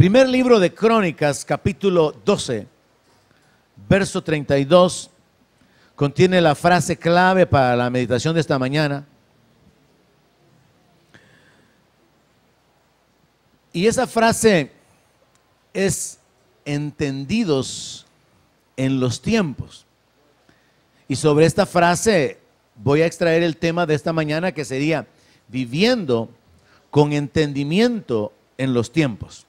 Primer libro de Crónicas, capítulo 12, verso 32, contiene la frase clave para la meditación de esta mañana. Y esa frase es entendidos en los tiempos. Y sobre esta frase voy a extraer el tema de esta mañana, que sería viviendo con entendimiento en los tiempos.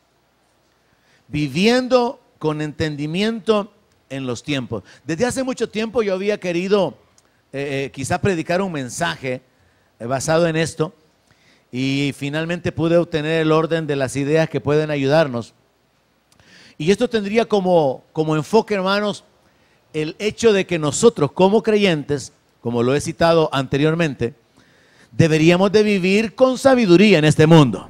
Viviendo con entendimiento en los tiempos. Desde hace mucho tiempo yo había querido quizá predicar un mensaje basado en esto, y finalmente pude obtener el orden de las ideas que pueden ayudarnos. Y esto tendría como enfoque, hermanos, el hecho de que nosotros como creyentes, como lo he citado anteriormente, deberíamos de vivir con sabiduría en este mundo.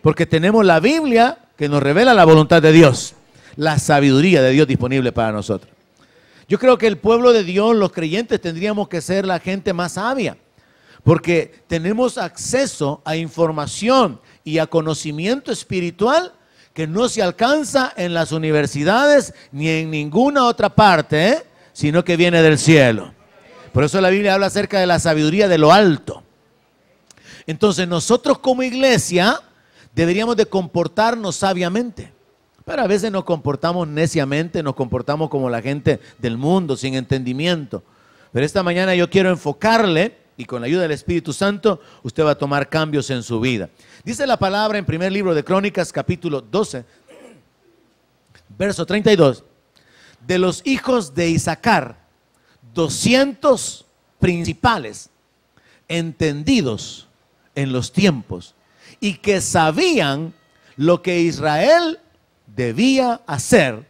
Porque tenemos la Biblia que nos revela la voluntad de Dios, la sabiduría de Dios disponible para nosotros. Yo creo que el pueblo de Dios, los creyentes, tendríamos que ser la gente más sabia, porque tenemos acceso a información y a conocimiento espiritual que no se alcanza en las universidades ni en ninguna otra parte, sino que viene del cielo. Por eso la Biblia habla acerca de la sabiduría de lo alto. Entonces nosotros como iglesia deberíamos de comportarnos sabiamente, pero a veces nos comportamos neciamente, nos comportamos como la gente del mundo, sin entendimiento. Pero esta mañana yo quiero enfocarle, y con la ayuda del Espíritu Santo, usted va a tomar cambios en su vida. Dice la palabra en primer libro de Crónicas, capítulo 12, verso 32. De los hijos de Isaacar, 200 principales, entendidos en los tiempos, y que sabían lo que Israel debía hacer,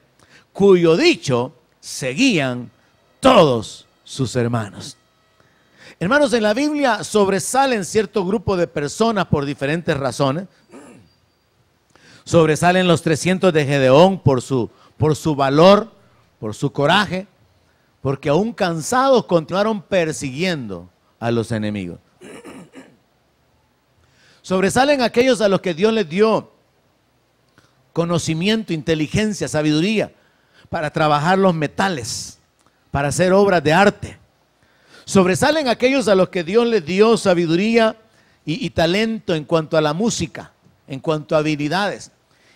cuyo dicho seguían todos sus hermanos. Hermanos, en la Biblia sobresalen cierto grupo de personas por diferentes razones. Sobresalen los 300 de Gedeón por su valor, por su coraje, porque aún cansados continuaron persiguiendo a los enemigos. Sobresalen aquellos a los que Dios les dio conocimiento, inteligencia, sabiduría para trabajar los metales, para hacer obras de arte. Sobresalen aquellos a los que Dios les dio sabiduría y talento en cuanto a la música, en cuanto a habilidades,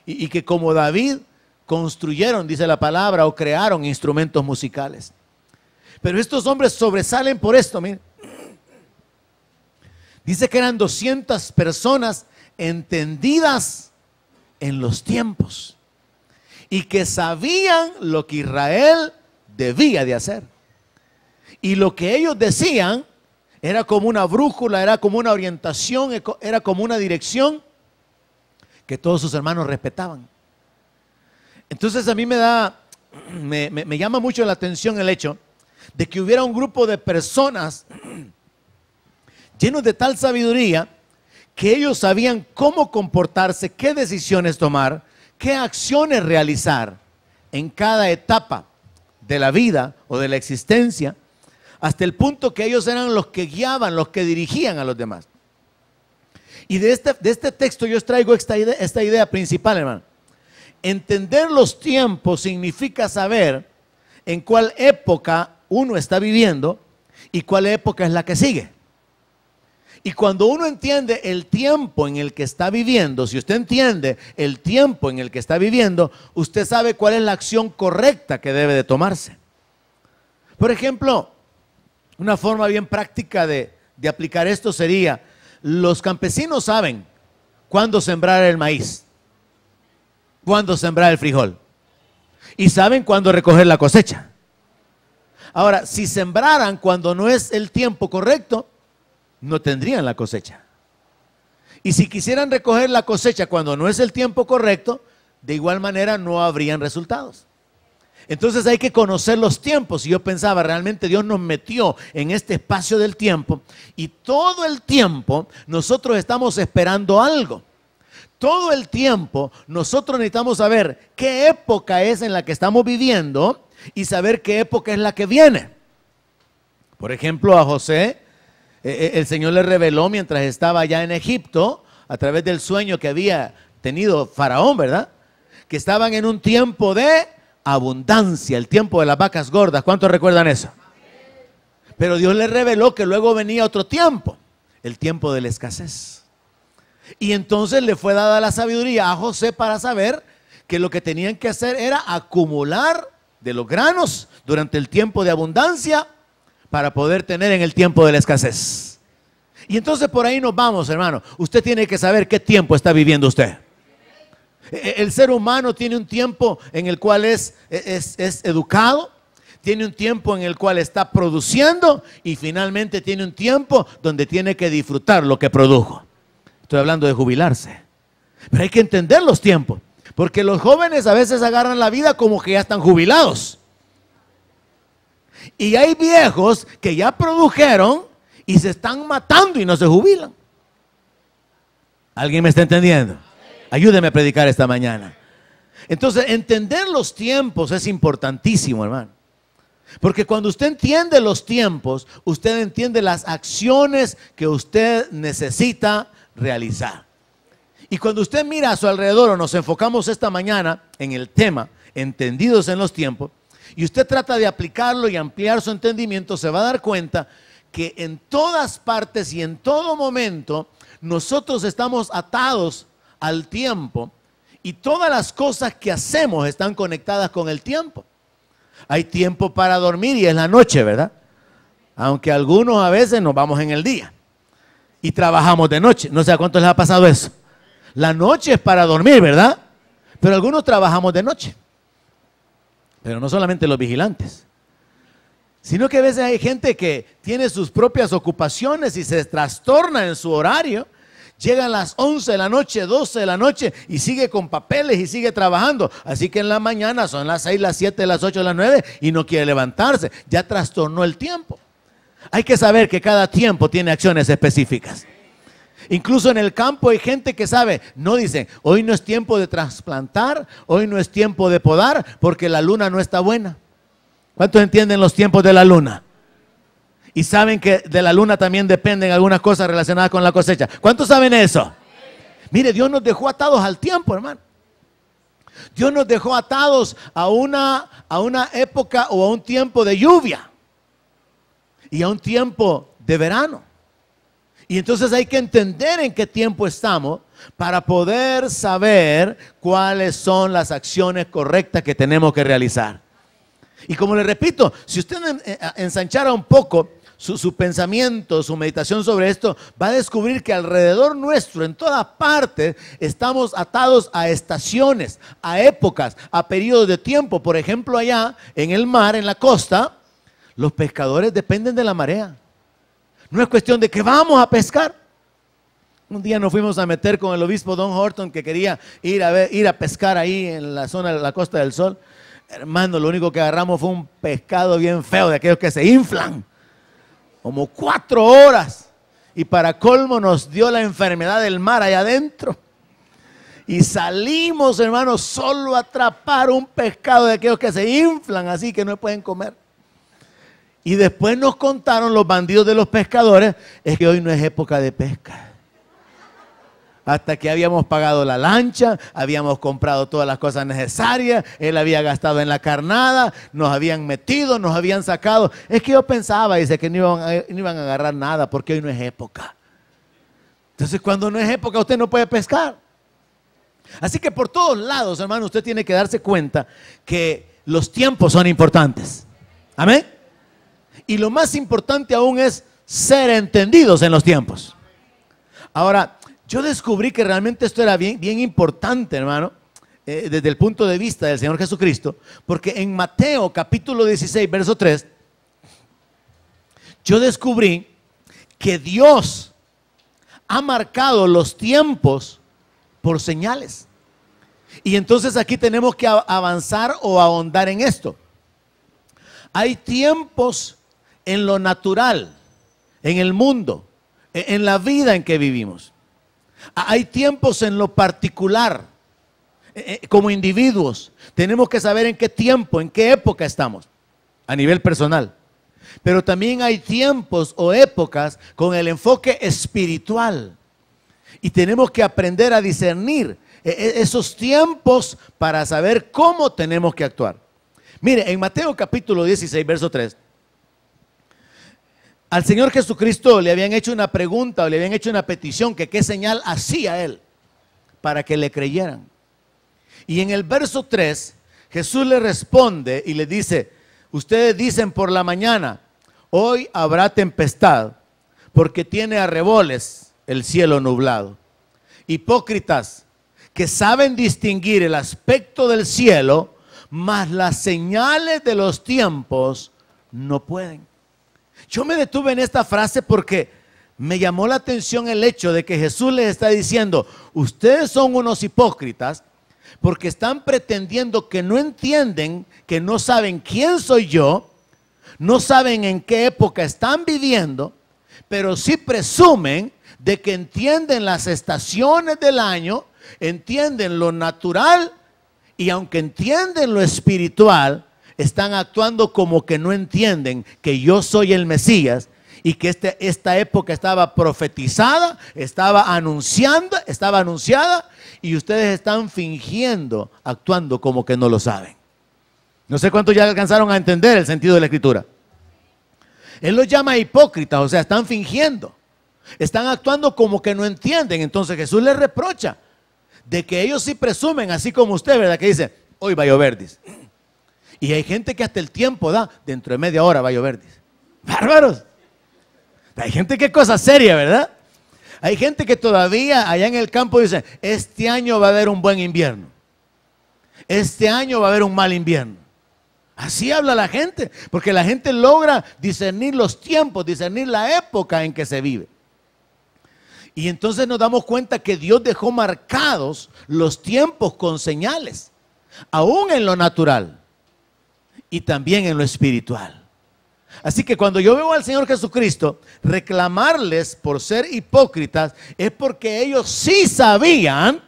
y que como David construyeron, dice la palabra, o crearon instrumentos musicales. Pero estos hombres sobresalen por esto, miren. Dice que eran 200 personas entendidas en los tiempos y que sabían lo que Israel debía de hacer. Y lo que ellos decían era como una brújula, era como una orientación, era como una dirección que todos sus hermanos respetaban. Entonces a mí me llama mucho la atención el hecho de que hubiera un grupo de personas llenos de tal sabiduría que ellos sabían cómo comportarse, qué decisiones tomar, qué acciones realizar en cada etapa de la vida o de la existencia, hasta el punto que ellos eran los que guiaban, los que dirigían a los demás. Y de este texto yo extraigo esta idea principal, hermano. Entender los tiempos significa saber en cuál época uno está viviendo y cuál época es la que sigue. Y cuando uno entiende el tiempo en el que está viviendo, si usted entiende el tiempo en el que está viviendo, usted sabe cuál es la acción correcta que debe de tomarse. Por ejemplo, una forma bien práctica de aplicar esto sería, los campesinos saben cuándo sembrar el maíz, cuándo sembrar el frijol, y saben cuándo recoger la cosecha. Ahora, si sembraran cuando no es el tiempo correcto, no tendrían la cosecha. Y si quisieran recoger la cosecha cuando no es el tiempo correcto, de igual manera no habrían resultados. Entonces hay que conocer los tiempos. Y yo pensaba, realmente Dios nos metió en este espacio del tiempo y todo el tiempo nosotros estamos esperando algo. Todo el tiempo nosotros necesitamos saber qué época es en la que estamos viviendo y saber qué época es la que viene. Por ejemplo, a José el Señor le reveló mientras estaba allá en Egipto, a través del sueño que había tenido Faraón, ¿verdad? que estaban en un tiempo de abundancia, el tiempo de las vacas gordas. ¿Cuántos recuerdan eso? Pero Dios les reveló que luego venía otro tiempo, el tiempo de la escasez. Y entonces le fue dada la sabiduría a José para saber que lo que tenían que hacer era acumular de los granos durante el tiempo de abundancia para poder tener en el tiempo de la escasez. Y entonces por ahí nos vamos, hermano. Usted tiene que saber qué tiempo está viviendo usted. El ser humano tiene un tiempo en el cual es educado, tiene un tiempo en el cual está produciendo y finalmente tiene un tiempo donde tiene que disfrutar lo que produjo. Estoy hablando de jubilarse. Pero hay que entender los tiempos, porque los jóvenes a veces agarran la vida como que ya están jubilados. Y hay viejos que ya produjeron y se están matando y no se jubilan. ¿Alguien me está entendiendo? Ayúdeme a predicar esta mañana. Entonces, entender los tiempos es importantísimo, hermano. Porque cuando usted entiende los tiempos, usted entiende las acciones que usted necesita realizar. Y cuando usted mira a su alrededor, o nos enfocamos esta mañana en el tema, entendidos en los tiempos, y usted trata de aplicarlo y ampliar su entendimiento, se va a dar cuenta que en todas partes y en todo momento, nosotros estamos atados al tiempo y todas las cosas que hacemos están conectadas con el tiempo. Hay tiempo para dormir y es la noche, ¿verdad? Aunque algunos a veces nos vamos en el día y trabajamos de noche. No sé a cuántos les ha pasado eso. La noche es para dormir, ¿verdad? Pero algunos trabajamos de noche. Pero no solamente los vigilantes, sino que a veces hay gente que tiene sus propias ocupaciones y se trastorna en su horario. Llegan las 11 de la noche, 12 de la noche y sigue con papeles y sigue trabajando. Así que en la mañana son las 6, las 7, las 8, las 9 y no quiere levantarse. Ya trastornó el tiempo. Hay que saber que cada tiempo tiene acciones específicas. Incluso en el campo hay gente que sabe, no dicen, hoy no es tiempo de trasplantar, hoy no es tiempo de podar porque la luna no está buena. ¿Cuántos entienden los tiempos de la luna? Y saben que de la luna también dependen algunas cosas relacionadas con la cosecha. ¿Cuántos saben eso? Mire, Dios nos dejó atados al tiempo, hermano. Dios nos dejó atados a una época o a un tiempo de lluvia y a un tiempo de verano. Y entonces hay que entender en qué tiempo estamos para poder saber cuáles son las acciones correctas que tenemos que realizar. Y como le repito, si usted ensanchara un poco su pensamiento, su meditación sobre esto, va a descubrir que alrededor nuestro, en todas partes, estamos atados a estaciones, a épocas, a periodos de tiempo. Por ejemplo, allá en el mar, en la costa, los pescadores dependen de la marea. No es cuestión de que vamos a pescar. Un día nos fuimos a meter con el obispo Don Horton, que quería ir a pescar ahí en la zona de la Costa del Sol. Hermano, lo único que agarramos fue un pescado bien feo, de aquellos que se inflan, como 4 horas. Y para colmo nos dio la enfermedad del mar allá adentro. Y salimos, hermanos, solo a atrapar un pescado de aquellos que se inflan, así que no pueden comer. Y después nos contaron los bandidos de los pescadores, es que hoy no es época de pesca. Hasta que habíamos pagado la lancha, habíamos comprado todas las cosas necesarias, él había gastado en la carnada, nos habían metido, nos habían sacado. Es que yo pensaba, dice, que no iban a agarrar nada porque hoy no es época. Entonces, cuando no es época, usted no puede pescar. Así que por todos lados, hermano, usted tiene que darse cuenta que los tiempos son importantes. Amén. Y lo más importante aún es ser entendidos en los tiempos. Ahora, yo descubrí que realmente esto era bien importante, hermano, desde el punto de vista del Señor Jesucristo, porque en Mateo capítulo 16, verso 3, yo descubrí que Dios ha marcado los tiempos por señales. Y entonces aquí tenemos que avanzar o ahondar en esto. Hay tiempos en lo natural, en el mundo, en la vida en que vivimos. Hay tiempos en lo particular, como individuos. Tenemos que saber en qué tiempo, en qué época estamos, a nivel personal. Pero también hay tiempos o épocas con el enfoque espiritual. Y tenemos que aprender a discernir esos tiempos para saber cómo tenemos que actuar. Mire, en Mateo capítulo 16, verso 3, al Señor Jesucristo le habían hecho una pregunta o le habían hecho una petición que qué señal hacía Él para que le creyeran. Y en el verso 3, Jesús le responde y le dice, ustedes dicen por la mañana, hoy habrá tempestad, porque tiene arreboles el cielo nublado. Hipócritas, que saben distinguir el aspecto del cielo, mas las señales de los tiempos no pueden. Yo me detuve en esta frase porque me llamó la atención el hecho de que Jesús les está diciendo, ustedes son unos hipócritas porque están pretendiendo que no entienden, que no saben quién soy yo, no saben en qué época están viviendo, pero sí presumen de que entienden las estaciones del año, entienden lo natural y aunque entienden lo espiritual, están actuando como que no entienden que yo soy el Mesías y que esta época estaba profetizada, estaba anunciada y ustedes están fingiendo, actuando como que no lo saben. No sé cuántos ya alcanzaron a entender el sentido de la Escritura. Él los llama hipócritas, o sea, están fingiendo, están actuando como que no entienden. Entonces Jesús les reprocha de que ellos sí presumen, así como usted, ¿verdad? Que dice, hoy va a llover, dice. Y hay gente que hasta el tiempo da, dentro de media hora va a llover, dice. Bárbaros. Hay gente que es cosa seria, ¿verdad? Hay gente que todavía allá en el campo dice, este año va a haber un buen invierno. Este año va a haber un mal invierno. Así habla la gente, porque la gente logra discernir los tiempos, discernir la época en que se vive. Y entonces nos damos cuenta que Dios dejó marcados los tiempos con señales, aún en lo natural y también en lo espiritual. Así que cuando yo veo al Señor Jesucristo reclamarles por ser hipócritas, es porque ellos sí sabían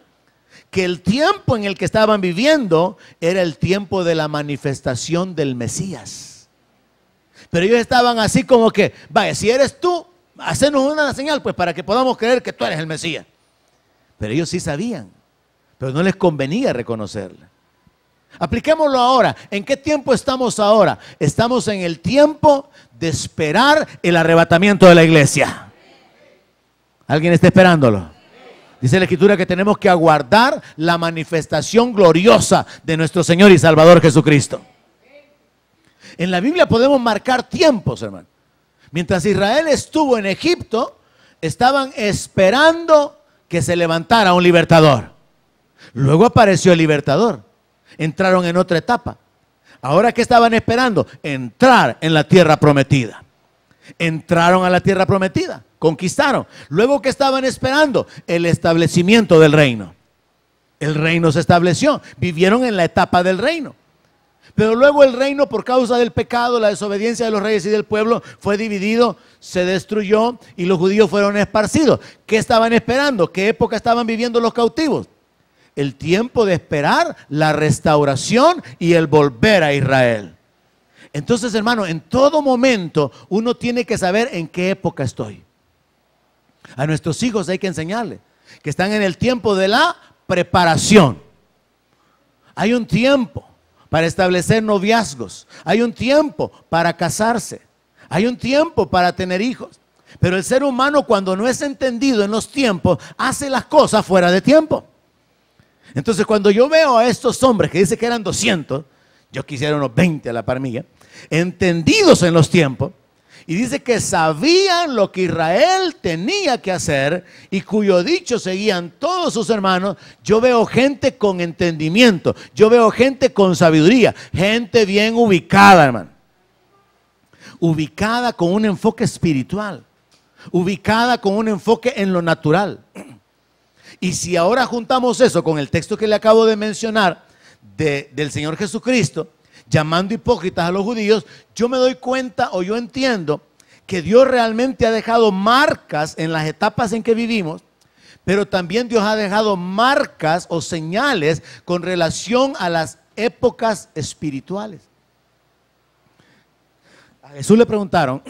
que el tiempo en el que estaban viviendo era el tiempo de la manifestación del Mesías. Pero ellos estaban así como que, vaya, si eres tú, hacenos una señal pues para que podamos creer que tú eres el Mesías. Pero ellos sí sabían, pero no les convenía reconocerla. Apliquémoslo ahora. ¿En qué tiempo estamos ahora? Estamos en el tiempo de esperar el arrebatamiento de la iglesia. ¿Alguien está esperándolo? Dice la Escritura que tenemos que aguardar la manifestación gloriosa de nuestro Señor y Salvador Jesucristo. En la Biblia podemos marcar tiempos, hermano. Mientras Israel estuvo en Egipto, estaban esperando que se levantara un libertador. Luego apareció el libertador. Entraron en otra etapa. Ahora, ¿qué estaban esperando? Entrar en la tierra prometida. Entraron a la tierra prometida, conquistaron. Luego, ¿qué estaban esperando? El establecimiento del reino. El reino se estableció. Vivieron en la etapa del reino. Pero luego el reino, por causa del pecado, la desobediencia de los reyes y del pueblo, fue dividido, se destruyó y los judíos fueron esparcidos. ¿Qué estaban esperando? ¿Qué época estaban viviendo los cautivos? El tiempo de esperar la restauración y el volver a Israel. Entonces, hermano, en todo momento uno tiene que saber en qué época estoy. A nuestros hijos hay que enseñarles que están en el tiempo de la preparación. Hay un tiempo para establecer noviazgos. Hay un tiempo para casarse. Hay un tiempo para tener hijos. Pero el ser humano, cuando no es entendido en los tiempos, hace las cosas fuera de tiempo. Entonces, cuando yo veo a estos hombres que dice que eran 200, yo quisiera unos 20 a la par mía, entendidos en los tiempos, y dice que sabían lo que Israel tenía que hacer y cuyo dicho seguían todos sus hermanos. Yo veo gente con entendimiento, yo veo gente con sabiduría, gente bien ubicada, hermano. Ubicada con un enfoque espiritual, ubicada con un enfoque en lo natural. Y si ahora juntamos eso con el texto que le acabo de mencionar del Señor Jesucristo, llamando hipócritas a los judíos, yo me doy cuenta o yo entiendo que Dios realmente ha dejado marcas en las etapas en que vivimos, pero también Dios ha dejado marcas o señales con relación a las épocas espirituales. A Jesús le preguntaron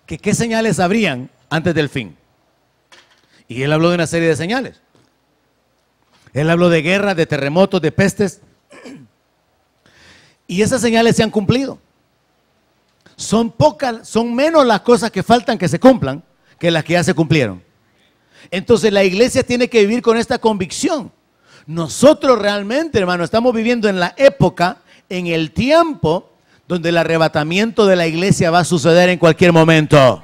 que qué señales habrían antes del fin. Y él habló de una serie de señales. Él habló de guerras, de terremotos, de pestes. Y esas señales se han cumplido. Son pocas, son menos las cosas que faltan que se cumplan que las que ya se cumplieron. Entonces la iglesia tiene que vivir con esta convicción. Nosotros realmente, hermano, estamos viviendo en la época, en el tiempo, donde el arrebatamiento de la iglesia va a suceder en cualquier momento.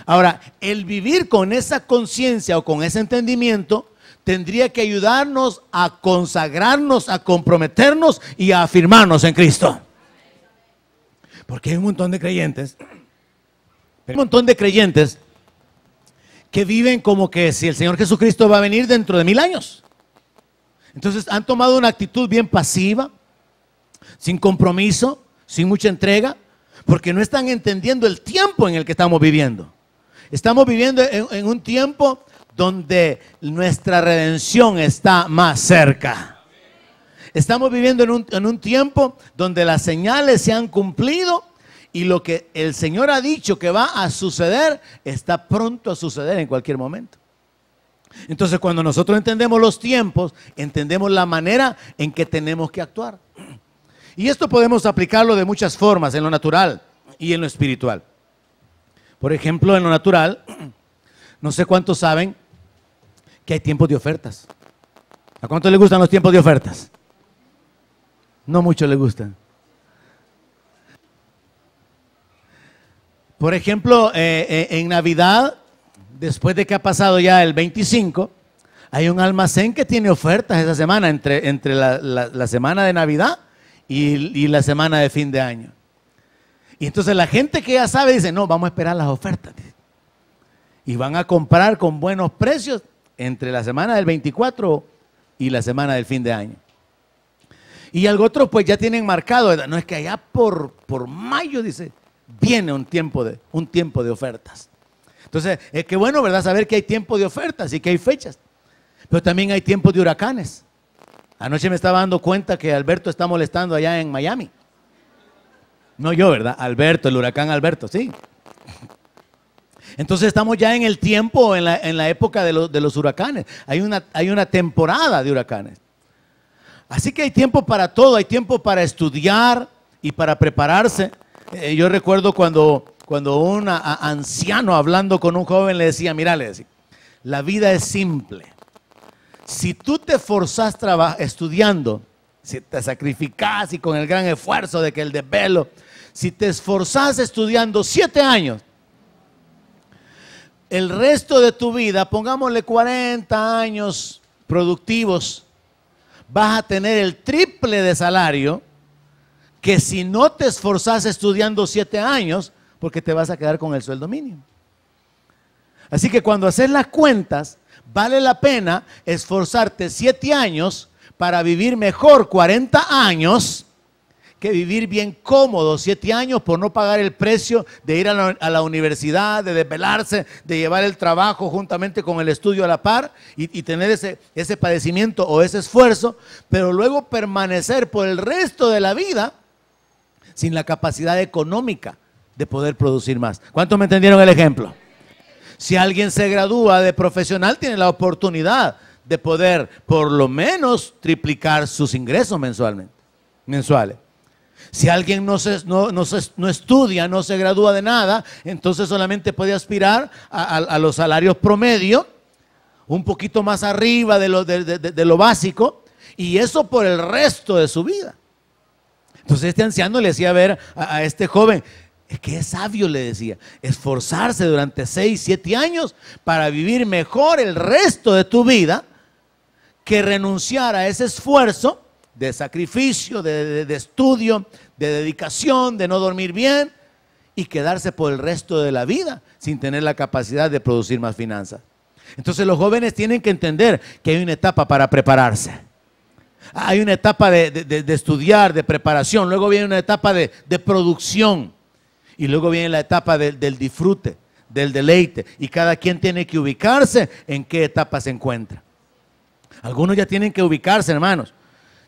Ahora, el vivir con esa conciencia o con ese entendimiento tendría que ayudarnos a consagrarnos, a comprometernos y a afirmarnos en Cristo. Porque hay un montón de creyentes, que viven como que si el Señor Jesucristo va a venir dentro de 1000 años. Entonces han tomado una actitud bien pasiva, sin compromiso, sin mucha entrega, porque no están entendiendo el tiempo en el que estamos viviendo. Estamos viviendo en un tiempo donde nuestra redención está más cerca. Estamos viviendo en un tiempo donde las señales se han cumplido y lo que el Señor ha dicho que va a suceder está pronto a suceder en cualquier momento. Entonces, cuando nosotros entendemos los tiempos, entendemos la manera en que tenemos que actuar. Y esto podemos aplicarlo de muchas formas, en lo natural y en lo espiritual. Por ejemplo, en lo natural, no sé cuántos saben que hay tiempos de ofertas. ¿A cuántos les gustan los tiempos de ofertas? No mucho les gustan. Por ejemplo, en Navidad, después de que ha pasado ya el 25, hay un almacén que tiene ofertas esa semana, entre la semana de Navidad y la semana de fin de año. Y entonces la gente que ya sabe dice, no, vamos a esperar las ofertas. Y van a comprar con buenos precios entre la semana del 24 y la semana del fin de año. Y algo otro pues ya tienen marcado, no es que allá por mayo, dice, viene un tiempo de ofertas. Entonces, es que bueno, ¿verdad? Saber que hay tiempo de ofertas y que hay fechas. Pero también hay tiempos de huracanes. Anoche me estaba dando cuenta que Alberto está molestando allá en Miami. No yo, ¿verdad? Alberto, el huracán Alberto, sí. Entonces estamos ya en el tiempo, en la época de los huracanes. Hay una temporada de huracanes. Así que hay tiempo para todo, hay tiempo para estudiar y para prepararse. Yo recuerdo cuando un anciano hablando con un joven le decía, mira, le decía, la vida es simple. Si tú te esforzás estudiando, si te sacrificás y con el gran esfuerzo de que el desvelo, si te esforzás estudiando 7 años, el resto de tu vida, pongámosle 40 años productivos, vas a tener el triple de salario que si no te esforzás estudiando 7 años, porque te vas a quedar con el sueldo mínimo. Así que cuando haces las cuentas, vale la pena esforzarte 7 años para vivir mejor 40 años que vivir bien cómodo 7 años por no pagar el precio de ir a la universidad, de desvelarse, de llevar el trabajo juntamente con el estudio a la par y tener ese padecimiento o ese esfuerzo, pero luego permanecer por el resto de la vida sin la capacidad económica de poder producir más. ¿Cuántos me entendieron el ejemplo? Si alguien se gradúa de profesional, tiene la oportunidad de poder por lo menos triplicar sus ingresos mensuales. Si alguien no estudia, no se gradúa de nada, entonces solamente puede aspirar a los salarios promedio, un poquito más arriba de lo básico, y eso por el resto de su vida. Entonces este anciano le decía a ver a este joven, es que es sabio, le decía, esforzarse durante 6, 7 años para vivir mejor el resto de tu vida que renunciar a ese esfuerzo de sacrificio, de estudio, de dedicación, de no dormir bien y quedarse por el resto de la vida sin tener la capacidad de producir más finanzas. Entonces los jóvenes tienen que entender que hay una etapa para prepararse. Hay una etapa de estudiar, de preparación, luego viene una etapa de producción y luego viene la etapa del disfrute, del deleite, y cada quien tiene que ubicarse en qué etapa se encuentra. Algunos ya tienen que ubicarse, hermanos.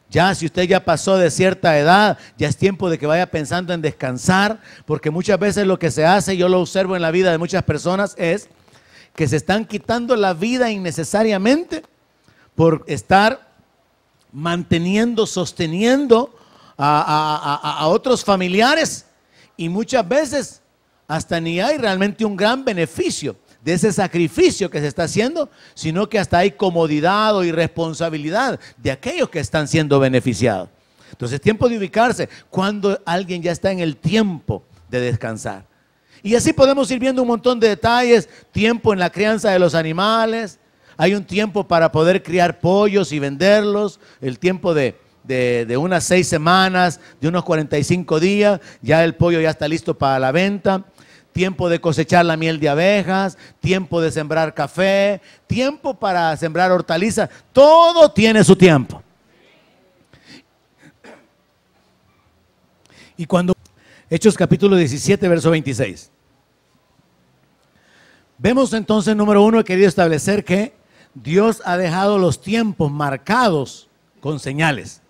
Ya si usted ya pasó de cierta edad, ya es tiempo de que vaya pensando en descansar, porque muchas veces lo que se hace, yo lo observo en la vida de muchas personas, es que se están quitando la vida innecesariamente por estar manteniendo, sosteniendo a otros familiares, y muchas veces hasta ni hay realmente un gran beneficio de ese sacrificio que se está haciendo, sino que hasta hay comodidad o irresponsabilidad de aquellos que están siendo beneficiados. Entonces, tiempo de ubicarse cuando alguien ya está en el tiempo de descansar. Y así podemos ir viendo un montón de detalles. Tiempo en la crianza de los animales. Hay un tiempo para poder criar pollos y venderlos. El tiempo de unas 6 semanas, de unos 45 días. Ya el pollo ya está listo para la venta. Tiempo de cosechar la miel de abejas. Tiempo de sembrar café. Tiempo para sembrar hortalizas. Todo tiene su tiempo. Y cuando Hechos capítulo 17, verso 26. Vemos entonces, número 1, he querido establecer que Dios ha dejado los tiempos marcados con señales.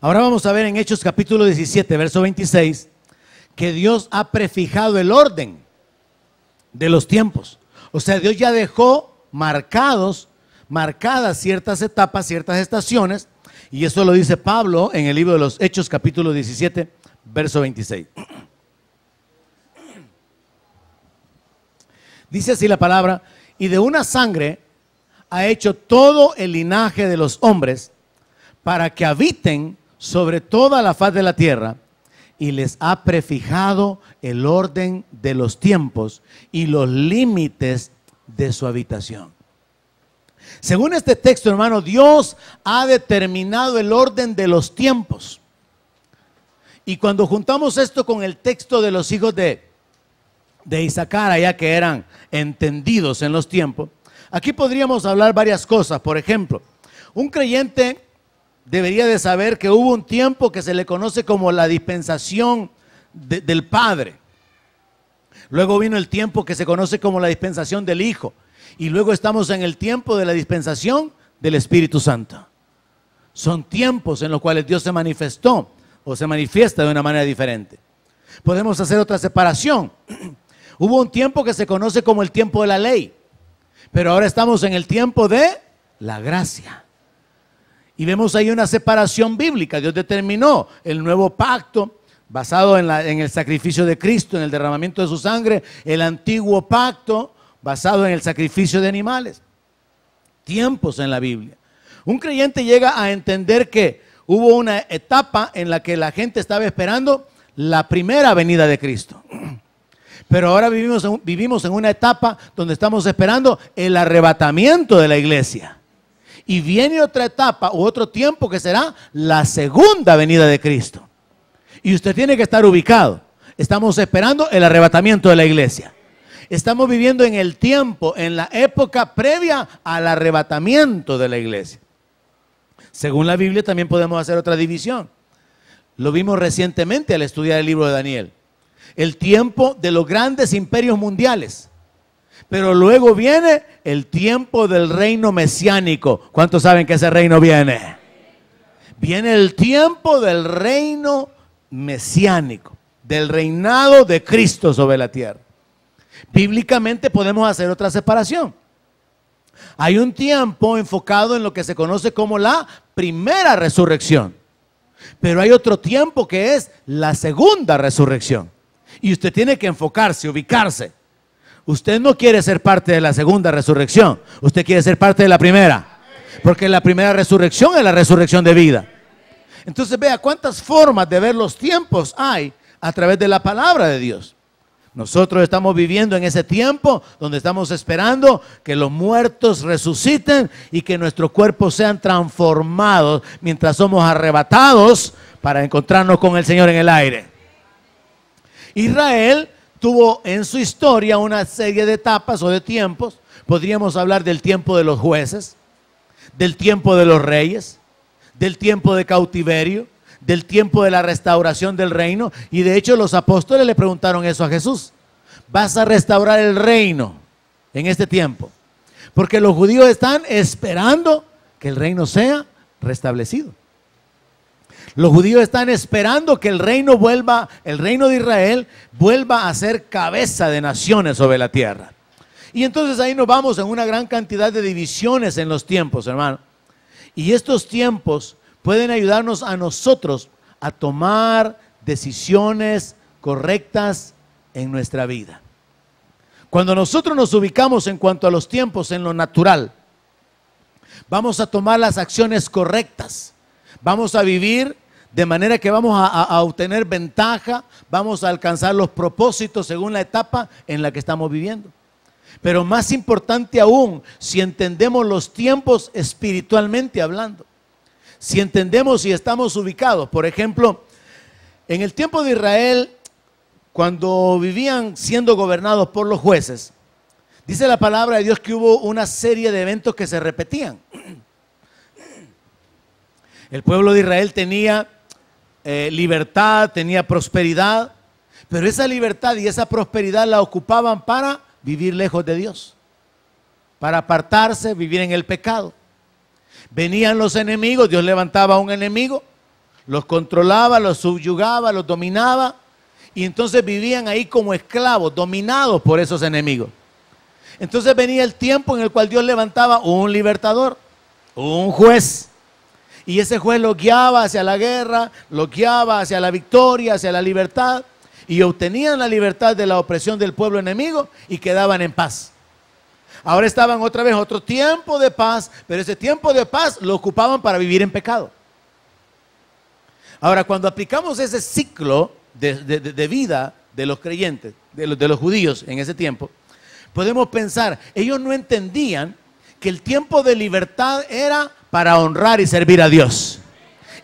Ahora vamos a ver en Hechos capítulo 17, verso 26, que Dios ha prefijado el orden de los tiempos. O sea, Dios ya dejó marcadas ciertas etapas, ciertas estaciones, y eso lo dice Pablo en el libro de los Hechos capítulo 17, verso 26. Dice así la palabra: y de una sangre ha hecho todo el linaje de los hombres para que habiten sobre toda la faz de la tierra, y les ha prefijado el orden de los tiempos y los límites de su habitación. Según este texto, hermano, Dios ha determinado el orden de los tiempos. Y cuando juntamos esto con el texto de los hijos de Isaacar, allá que eran entendidos en los tiempos, aquí podríamos hablar varias cosas. Por ejemplo, un creyente debería de saber que hubo un tiempo que se le conoce como la dispensación del Padre. Luego vino el tiempo que se conoce como la dispensación del Hijo. Y luego estamos en el tiempo de la dispensación del Espíritu Santo. Son tiempos en los cuales Dios se manifestó o se manifiesta de una manera diferente. Podemos hacer otra separación. Hubo un tiempo que se conoce como el tiempo de la ley, pero ahora estamos en el tiempo de la gracia. Y vemos ahí una separación bíblica. Dios determinó el nuevo pacto basado en el sacrificio de Cristo, en el derramamiento de su sangre. El antiguo pacto basado en el sacrificio de animales. Tiempos en la Biblia. Un creyente llega a entender que hubo una etapa en la que la gente estaba esperando la primera venida de Cristo. Pero ahora vivimos en una etapa donde estamos esperando el arrebatamiento de la iglesia. Y viene otra etapa u otro tiempo que será la segunda venida de Cristo. Y usted tiene que estar ubicado. Estamos esperando el arrebatamiento de la iglesia. Estamos viviendo en el tiempo, en la época previa al arrebatamiento de la iglesia. Según la Biblia también podemos hacer otra división. Lo vimos recientemente al estudiar el libro de Daniel. El tiempo de los grandes imperios mundiales. Pero luego viene el tiempo del reino mesiánico. ¿Cuántos saben que ese reino viene? Viene el tiempo del reino mesiánico, del reinado de Cristo sobre la tierra. Bíblicamente podemos hacer otra separación. Hay un tiempo enfocado en lo que se conoce como la primera resurrección. Pero hay otro tiempo que es la segunda resurrección. Y usted tiene que enfocarse, ubicarse. Usted no quiere ser parte de la segunda resurrección. Usted quiere ser parte de la primera. Porque la primera resurrección es la resurrección de vida. Entonces vea cuántas formas de ver los tiempos hay a través de la palabra de Dios. Nosotros estamos viviendo en ese tiempo donde estamos esperando que los muertos resuciten y que nuestros cuerpos sean transformados mientras somos arrebatados para encontrarnos con el Señor en el aire. Israel tuvo en su historia una serie de etapas o de tiempos. Podríamos hablar del tiempo de los jueces, del tiempo de los reyes, del tiempo de cautiverio, del tiempo de la restauración del reino. Y de hecho los apóstoles le preguntaron eso a Jesús: ¿vas a restaurar el reino en este tiempo? Porque los judíos están esperando que el reino sea restablecido. Los judíos están esperando que el reino de Israel vuelva a ser cabeza de naciones sobre la tierra. Y entonces ahí nos vamos en una gran cantidad de divisiones en los tiempos, hermano. Y estos tiempos pueden ayudarnos a nosotros a tomar decisiones correctas en nuestra vida. Cuando nosotros nos ubicamos en cuanto a los tiempos en lo natural, vamos a tomar las acciones correctas. Vamos a vivir de manera que vamos a obtener ventaja, vamos a alcanzar los propósitos según la etapa en la que estamos viviendo. Pero más importante aún, si entendemos los tiempos espiritualmente hablando, si entendemos y estamos ubicados, por ejemplo, en el tiempo de Israel, cuando vivían siendo gobernados por los jueces, dice la palabra de Dios que hubo una serie de eventos que se repetían. El pueblo de Israel tenía libertad, tenía prosperidad, pero esa libertad y esa prosperidad la ocupaban para vivir lejos de Dios, para apartarse, vivir en el pecado. Venían los enemigos, Dios levantaba a un enemigo, los controlaba, los subyugaba, los dominaba, y entonces vivían ahí como esclavos, dominados por esos enemigos. Entonces venía el tiempo en el cual Dios levantaba un libertador, un juez, y ese juez los guiaba hacia la guerra, los guiaba hacia la victoria, hacia la libertad, y obtenían la libertad de la opresión del pueblo enemigo y quedaban en paz. Ahora estaban otra vez otro tiempo de paz, pero ese tiempo de paz lo ocupaban para vivir en pecado. Ahora, cuando aplicamos ese ciclo de vida de los creyentes, de los judíos en ese tiempo, podemos pensar, ellos no entendían que el tiempo de libertad era para honrar y servir a Dios,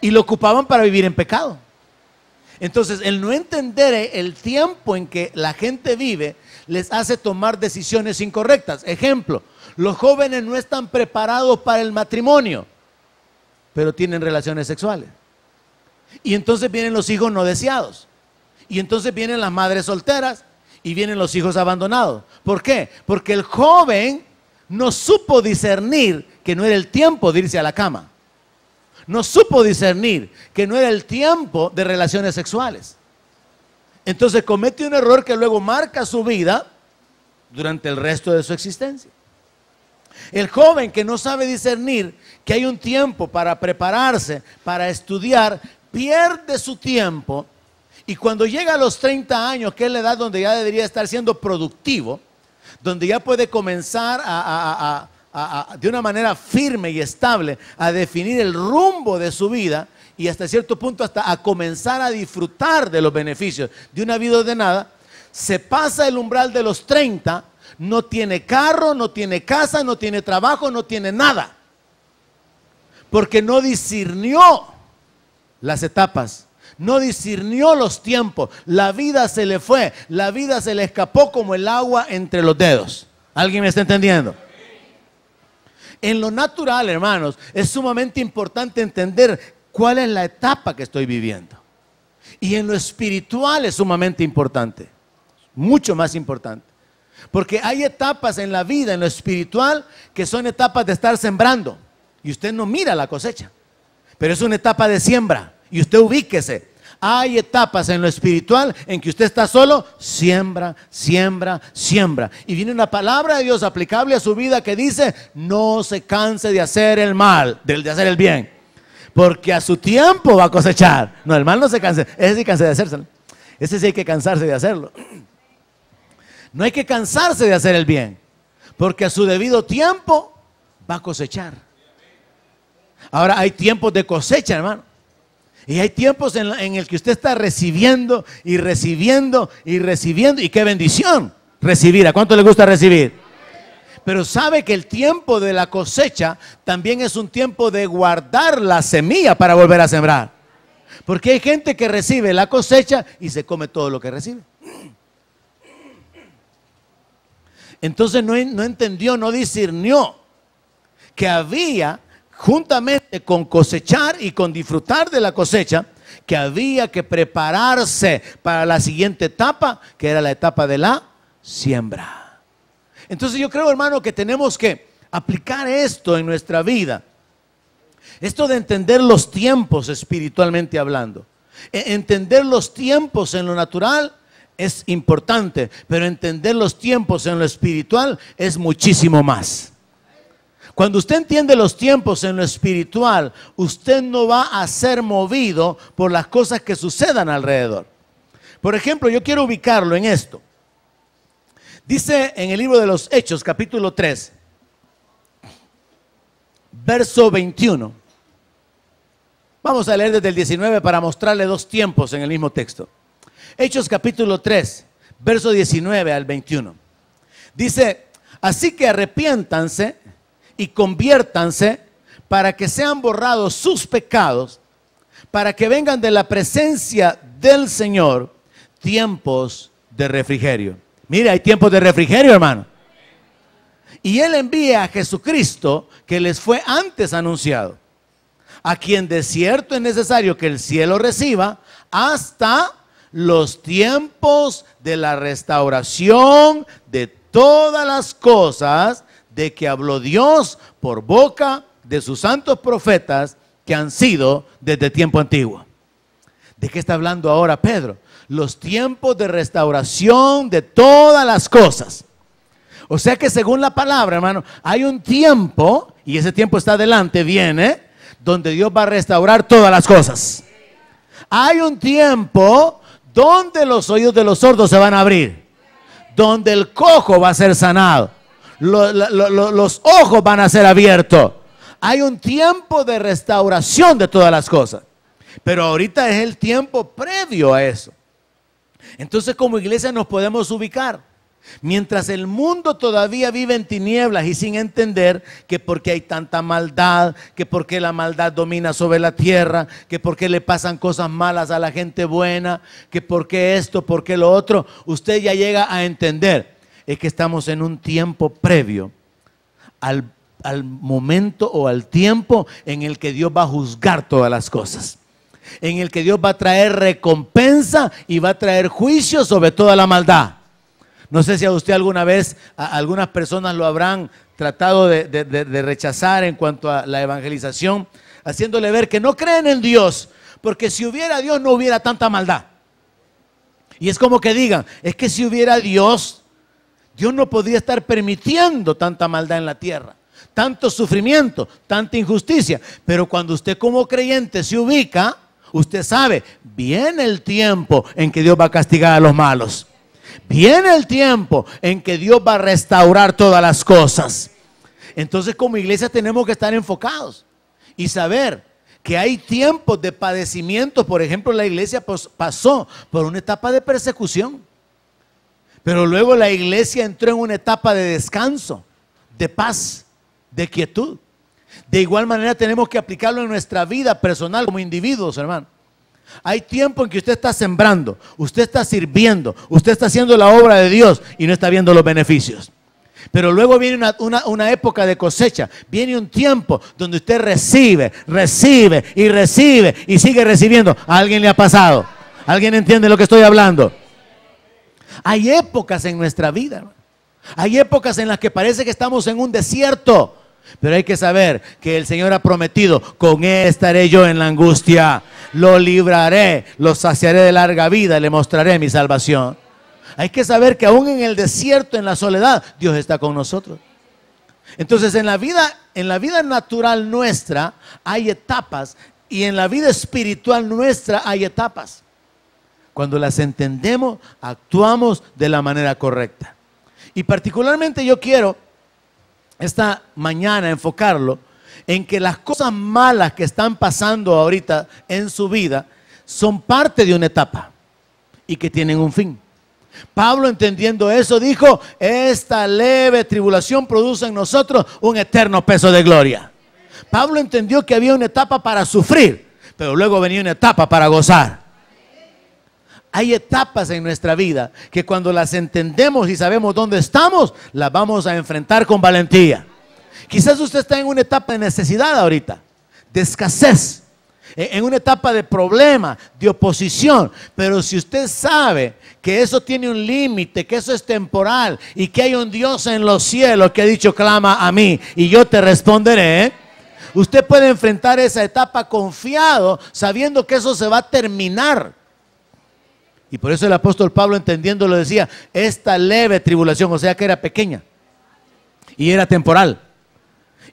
y lo ocupaban para vivir en pecado. Entonces, el no entender el tiempo en que la gente vive les hace tomar decisiones incorrectas. Ejemplo, los jóvenes no están preparados para el matrimonio, pero tienen relaciones sexuales. Y entonces vienen los hijos no deseados. Y entonces vienen las madres solteras y vienen los hijos abandonados. ¿Por qué? Porque el joven no supo discernir que no era el tiempo de irse a la cama. No supo discernir que no era el tiempo de relaciones sexuales. Entonces comete un error que luego marca su vida durante el resto de su existencia. El joven que no sabe discernir que hay un tiempo para prepararse, para estudiar, pierde su tiempo, y cuando llega a los 30 años, que es la edad donde ya debería estar siendo productivo, donde ya puede comenzar de una manera firme y estable a definir el rumbo de su vida, y hasta cierto punto hasta a comenzar a disfrutar de los beneficios de una vida ordenada, se pasa el umbral de los 30, no tiene carro, no tiene casa, no tiene trabajo, no tiene nada, porque no discernió las etapas, no discernió los tiempos. La vida se le fue, la vida se le escapó como el agua entre los dedos. ¿Alguien me está entendiendo? En lo natural, hermanos, es sumamente importante entender cuál es la etapa que estoy viviendo. Y en lo espiritual es sumamente importante, mucho más importante. Porque hay etapas en la vida, en lo espiritual, que son etapas de estar sembrando. Y usted no mira la cosecha, pero es una etapa de siembra. Y usted ubíquese. Hay etapas en lo espiritual en que usted está solo, siembra, siembra, siembra. Y viene una palabra de Dios aplicable a su vida que dice, no se canse de hacer el mal, de hacer el bien, porque a su tiempo va a cosechar. No, el mal no se canse, ese sí canse de hacérselo. Ese sí hay que cansarse de hacerlo. No hay que cansarse de hacer el bien, porque a su debido tiempo va a cosechar. Ahora hay tiempos de cosecha, hermano. Y hay tiempos en el que usted está recibiendo y recibiendo y recibiendo. Y qué bendición recibir. ¿A cuánto le gusta recibir? Pero sabe que el tiempo de la cosecha también es un tiempo de guardar la semilla para volver a sembrar. Porque hay gente que recibe la cosecha y se come todo lo que recibe. Entonces no entendió, no discernió que había, juntamente con cosechar y con disfrutar de la cosecha, que había que prepararse para la siguiente etapa, que era la etapa de la siembra. Entonces yo creo, hermano, que tenemos que aplicar esto en nuestra vida. Esto de entender los tiempos espiritualmente hablando. Entender los tiempos en lo natural es importante, pero entender los tiempos en lo espiritual es muchísimo más. Cuando usted entiende los tiempos en lo espiritual, usted no va a ser movido por las cosas que sucedan alrededor. Por ejemplo, yo quiero ubicarlo en esto. Dice en el libro de los Hechos, capítulo 3, verso 21. Vamos a leer desde el 19 para mostrarle dos tiempos en el mismo texto. Hechos capítulo 3, verso 19 al 21. Dice, así que arrepiéntanse y conviértanse para que sean borrados sus pecados, para que vengan de la presencia del Señor tiempos de refrigerio. Mire, hay tiempos de refrigerio, hermano. Y Él envía a Jesucristo, que les fue antes anunciado, a quien de cierto es necesario que el cielo reciba hasta los tiempos de la restauración de todas las cosas de que habló Dios por boca de sus santos profetas que han sido desde tiempo antiguo. ¿De qué está hablando ahora Pedro? Los tiempos de restauración de todas las cosas. O sea que según la palabra, hermano, hay un tiempo, y ese tiempo está adelante, viene, donde Dios va a restaurar todas las cosas. Hay un tiempo donde los oídos de los sordos se van a abrir, donde el cojo va a ser sanado, los ojos van a ser abiertos. Hay un tiempo de restauración de todas las cosas, pero ahorita es el tiempo previo a eso. Entonces, como iglesia nos podemos ubicar. Mientras el mundo todavía vive en tinieblas y sin entender que porque hay tanta maldad, que porque la maldad domina sobre la tierra, que porque le pasan cosas malas a la gente buena, que porque esto, porque lo otro, usted ya llega a entender, es que estamos en un tiempo previo al momento o al tiempo en el que Dios va a juzgar todas las cosas, en el que Dios va a traer recompensa y va a traer juicio sobre toda la maldad. No sé si a usted alguna vez, algunas personas lo habrán tratado de rechazar en cuanto a la evangelización, haciéndole ver que no creen en Dios, porque si hubiera Dios no hubiera tanta maldad. Y es como que digan, es que si hubiera Dios, Dios no podría estar permitiendo tanta maldad en la tierra, tanto sufrimiento, tanta injusticia. Pero cuando usted como creyente se ubica, usted sabe, viene el tiempo en que Dios va a castigar a los malos. Viene el tiempo en que Dios va a restaurar todas las cosas. Entonces, como iglesia tenemos que estar enfocados y saber que hay tiempos de padecimiento. Por ejemplo, la iglesia pasó por una etapa de persecución, pero luego la iglesia entró en una etapa de descanso, de paz, de quietud. De igual manera tenemos que aplicarlo en nuestra vida personal como individuos, hermano. Hay tiempo en que usted está sembrando, usted está sirviendo, usted está haciendo la obra de Dios y no está viendo los beneficios. Pero luego viene una época de cosecha, viene un tiempo donde usted recibe y sigue recibiendo. ¿A alguien le ha pasado? ¿Alguien entiende lo que estoy hablando? Hay épocas en nuestra vida, hermano. Hay épocas en las que parece que estamos en un desierto. Pero hay que saber que el Señor ha prometido, con Él estaré yo en la angustia, lo libraré, lo saciaré de larga vida, le mostraré mi salvación. Hay que saber que aún en el desierto, en la soledad, Dios está con nosotros. Entonces en la vida natural nuestra hay etapas, y en la vida espiritual nuestra hay etapas. Cuando las entendemos, actuamos de la manera correcta. Y particularmente yo quiero esta mañana enfocarlo en que las cosas malas que están pasando ahorita en su vida son parte de una etapa y que tienen un fin. Pablo, entendiendo eso, dijo: esta leve tribulación produce en nosotros un eterno peso de gloria. Pablo entendió que había una etapa para sufrir, pero luego venía una etapa para gozar. Hay etapas en nuestra vida que cuando las entendemos y sabemos dónde estamos, las vamos a enfrentar con valentía. Quizás usted está en una etapa de necesidad ahorita, de escasez, en una etapa de problema, de oposición. Pero si usted sabe que eso tiene un límite, que eso es temporal y que hay un Dios en los cielos que ha dicho: clama a mí y yo te responderé, usted puede enfrentar esa etapa confiado, sabiendo que eso se va a terminar. Y por eso el apóstol Pablo, entendiéndolo, decía, esta leve tribulación, o sea que era pequeña y era temporal.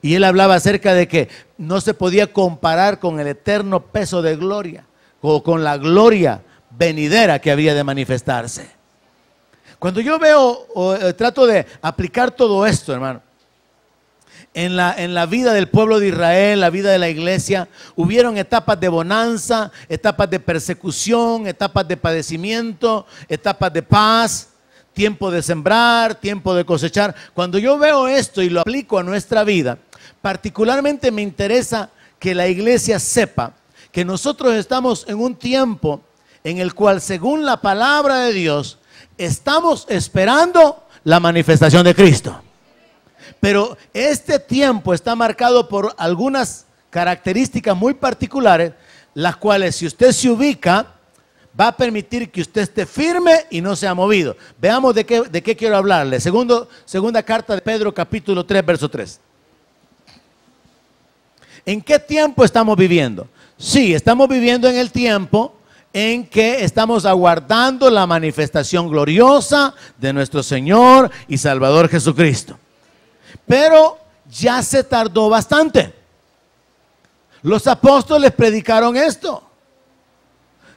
Y él hablaba acerca de que no se podía comparar con el eterno peso de gloria o con la gloria venidera que había de manifestarse. Cuando yo veo o trato de aplicar todo esto, hermano, en la vida del pueblo de Israel, la vida de la iglesia, hubieron etapas de bonanza, etapas de persecución, etapas de padecimiento, etapas de paz, tiempo de sembrar, tiempo de cosechar. Cuando yo veo esto y lo aplico a nuestra vida, particularmente me interesa que la iglesia sepa que nosotros estamos en un tiempo en el cual, según la palabra de Dios, estamos esperando la manifestación de Cristo. Pero este tiempo está marcado por algunas características muy particulares, las cuales, si usted se ubica, va a permitir que usted esté firme y no sea movido. Veamos de qué quiero hablarle. Segunda carta de Pedro, capítulo 3, verso 3. ¿En qué tiempo estamos viviendo? Sí, estamos viviendo en el tiempo en que estamos aguardando la manifestación gloriosa de nuestro Señor y Salvador Jesucristo. Pero ya se tardó bastante. Los apóstoles predicaron esto.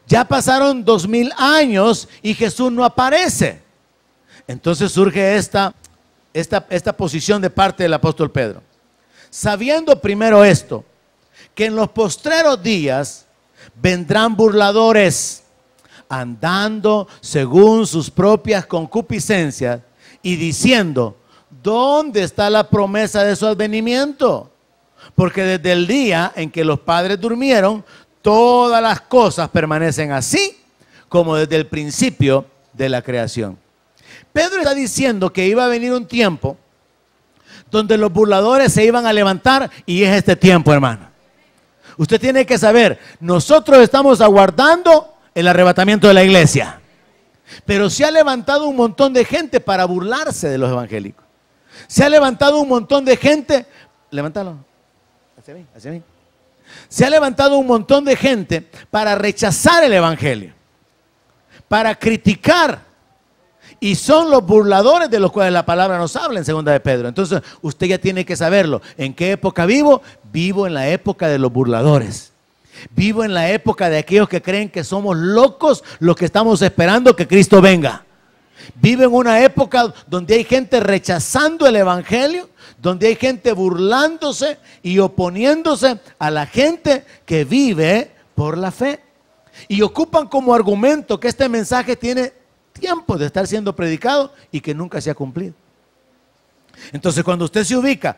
Ya pasaron 2000 años y Jesús no aparece. Entonces surge esta posición de parte del apóstol Pedro. Sabiendo primero esto, que en los postreros días vendrán burladores, andando según sus propias concupiscencias y diciendo, ¿dónde está la promesa de su advenimiento? Porque desde el día en que los padres durmieron, todas las cosas permanecen así como desde el principio de la creación. Pedro está diciendo que iba a venir un tiempo donde los burladores se iban a levantar, y es este tiempo, hermano. Usted tiene que saber, nosotros estamos aguardando el arrebatamiento de la iglesia, pero se ha levantado un montón de gente para burlarse de los evangélicos. Se ha levantado un montón de gente, levántalo, hacia mí. Se ha levantado un montón de gente para rechazar el evangelio, para criticar. Y son los burladores de los cuales la palabra nos habla en segunda de Pedro. Entonces usted ya tiene que saberlo. ¿En qué época vivo? Vivo en la época de los burladores. Vivo en la época de aquellos que creen que somos locos los que estamos esperando que Cristo venga. Vivo en una época donde hay gente rechazando el evangelio, donde hay gente burlándose y oponiéndose a la gente que vive por la fe. Y ocupan como argumento que este mensaje tiene tiempo de estar siendo predicado y que nunca se ha cumplido. Entonces, cuando usted se ubica,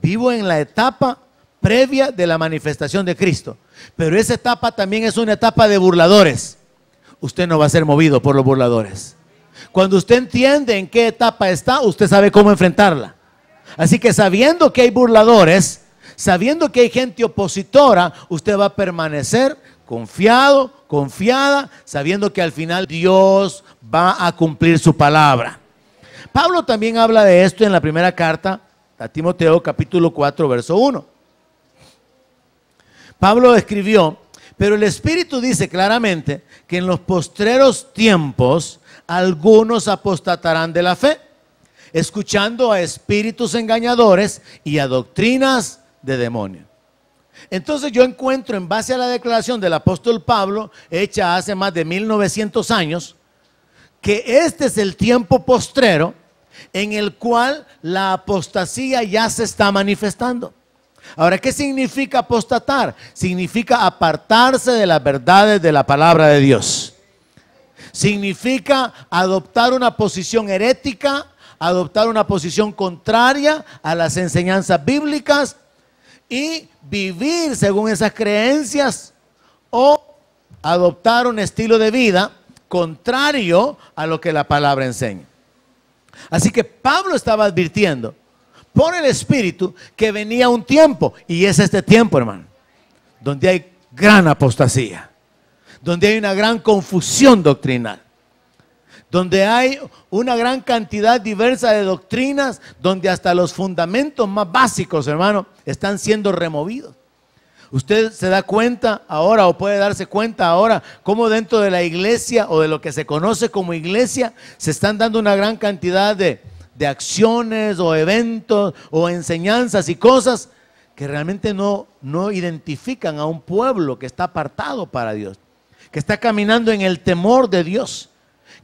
vivo en la etapa previa de la manifestación de Cristo, pero esa etapa también es una etapa de burladores. Usted no va a ser movido por los burladores. Cuando usted entiende en qué etapa está, usted sabe cómo enfrentarla. Así que sabiendo que hay burladores, sabiendo que hay gente opositora, usted va a permanecer confiado, confiada, sabiendo que al final Dios va a cumplir su palabra. Pablo también habla de esto en la primera carta a Timoteo, capítulo 4, verso 1. Pablo escribió, pero el Espíritu dice claramente que en los postreros tiempos algunos apostatarán de la fe, escuchando a espíritus engañadores y a doctrinas de demonios. Entonces yo encuentro, en base a la declaración del apóstol Pablo, hecha hace más de 1900 años, que este es el tiempo postrero en el cual la apostasía ya se está manifestando. Ahora, ¿qué significa apostatar? Significa apartarse de las verdades de la palabra de Dios. Significa adoptar una posición herética, adoptar una posición contraria a las enseñanzas bíblicas y vivir según esas creencias, o adoptar un estilo de vida contrario a lo que la palabra enseña. Así que Pablo estaba advirtiendo por el Espíritu que venía un tiempo, y es este tiempo, hermano, donde hay gran apostasía, donde hay una gran confusión doctrinal, donde hay una gran cantidad diversa de doctrinas, donde hasta los fundamentos más básicos, hermano, están siendo removidos. Usted se da cuenta ahora, o puede darse cuenta ahora, cómo dentro de la iglesia o de lo que se conoce como iglesia se están dando una gran cantidad de acciones o eventos o enseñanzas y cosas que realmente no identifican a un pueblo que está apartado para Dios, que está caminando en el temor de Dios,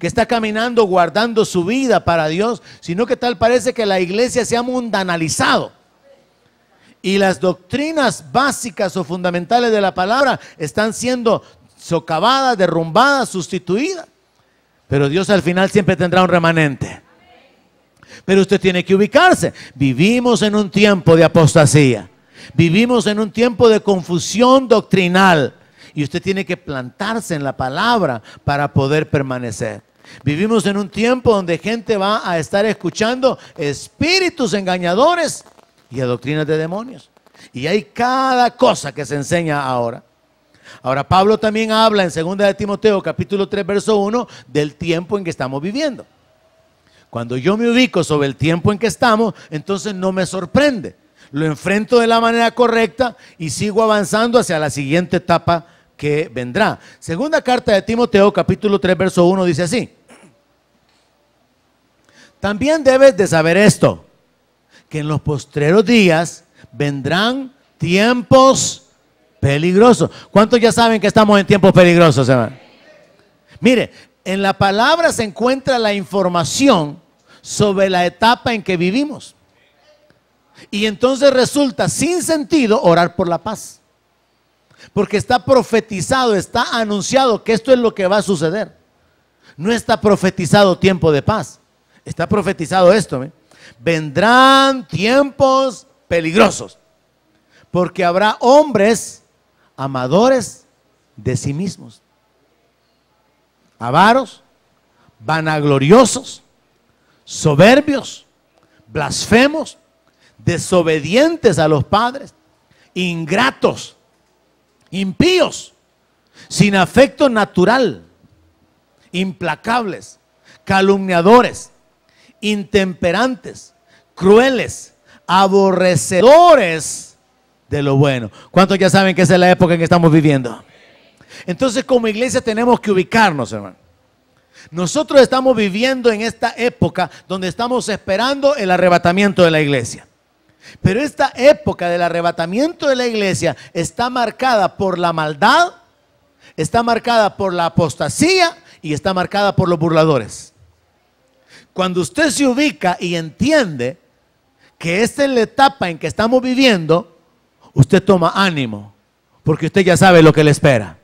que está caminando guardando su vida para Dios, sino que tal parece que la iglesia se ha mundanalizado. Y las doctrinas básicas o fundamentales de la palabra están siendo socavadas, derrumbadas, sustituidas. Pero Dios al final siempre tendrá un remanente. Pero usted tiene que ubicarse. Vivimos en un tiempo de apostasía. Vivimos en un tiempo de confusión doctrinal. Y usted tiene que plantarse en la palabra para poder permanecer. Vivimos en un tiempo donde gente va a estar escuchando espíritus engañadores y a doctrinas de demonios. Y hay cada cosa que se enseña ahora. Ahora Pablo también habla en 2 de Timoteo capítulo 3 verso 1 del tiempo en que estamos viviendo. Cuando yo me ubico sobre el tiempo en que estamos, entonces no me sorprende. Lo enfrento de la manera correcta y sigo avanzando hacia la siguiente etapa que vendrá. Segunda carta de Timoteo capítulo 3 verso 1 dice así: también debes de saber esto, que en los postreros días vendrán tiempos peligrosos. ¿Cuántos ya saben que estamos en tiempos peligrosos, hermano? Mire, en la palabra se encuentra la información sobre la etapa en que vivimos. Y entonces resulta sin sentido orar por la paz. Porque está profetizado, está anunciado que esto es lo que va a suceder. No está profetizado tiempo de paz. Está profetizado esto, ¿eh? Vendrán tiempos peligrosos, porque habrá hombres amadores de sí mismos, avaros, vanagloriosos, soberbios, blasfemos, desobedientes a los padres, ingratos, impíos, sin afecto natural, implacables, calumniadores, intemperantes, crueles, aborrecedores de lo bueno. ¿Cuántos ya saben que esa es la época en que estamos viviendo? Entonces, como iglesia tenemos que ubicarnos, hermano. Nosotros estamos viviendo en esta época donde estamos esperando el arrebatamiento de la iglesia. Pero esta época del arrebatamiento de la iglesia está marcada por la maldad, está marcada por la apostasía y está marcada por los burladores. Cuando usted se ubica y entiende que esta es la etapa en que estamos viviendo, usted toma ánimo, porque usted ya sabe lo que le espera.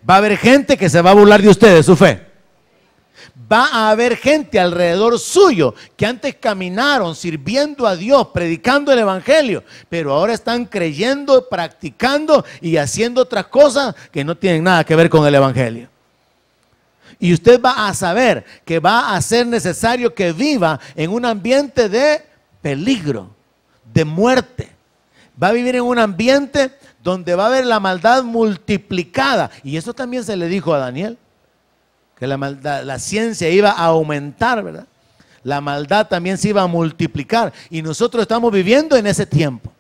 Va a haber gente que se va a burlar de usted, de su fe. Va a haber gente alrededor suyo que antes caminaron sirviendo a Dios, predicando el evangelio, pero ahora están creyendo, practicando y haciendo otras cosas que no tienen nada que ver con el evangelio. Y usted va a saber que va a ser necesario que viva en un ambiente de peligro, de muerte. Va a vivir en un ambiente donde va a haber la maldad multiplicada. Y eso también se le dijo a Daniel, que la maldad, la ciencia iba a aumentar, ¿verdad? La maldad también se iba a multiplicar. Y nosotros estamos viviendo en ese tiempo.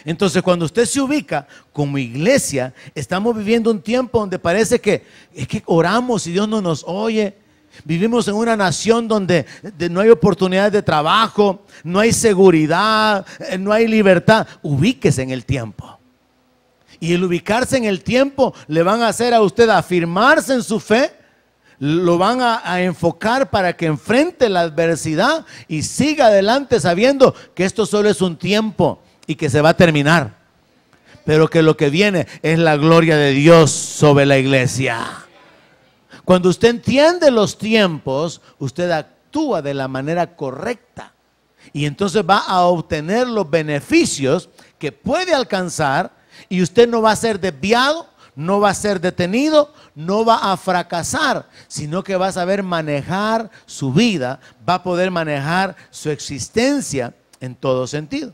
Entonces, cuando usted se ubica como iglesia, estamos viviendo un tiempo donde parece que es que oramos y Dios no nos oye. Vivimos en una nación donde no hay oportunidades de trabajo, no hay seguridad, no hay libertad. Ubíquese en el tiempo. Y el ubicarse en el tiempo le van a hacer a usted afirmarse en su fe, lo van a enfocar para que enfrente la adversidad y siga adelante sabiendo que esto solo es un tiempo y que se va a terminar, pero que lo que viene es la gloria de Dios sobre la iglesia. Cuando usted entiende los tiempos, usted actúa de la manera correcta y entonces va a obtener los beneficios que puede alcanzar y usted no va a ser desviado, no va a ser detenido, no va a fracasar, sino que va a saber manejar su vida, va a poder manejar su existencia en todo sentido.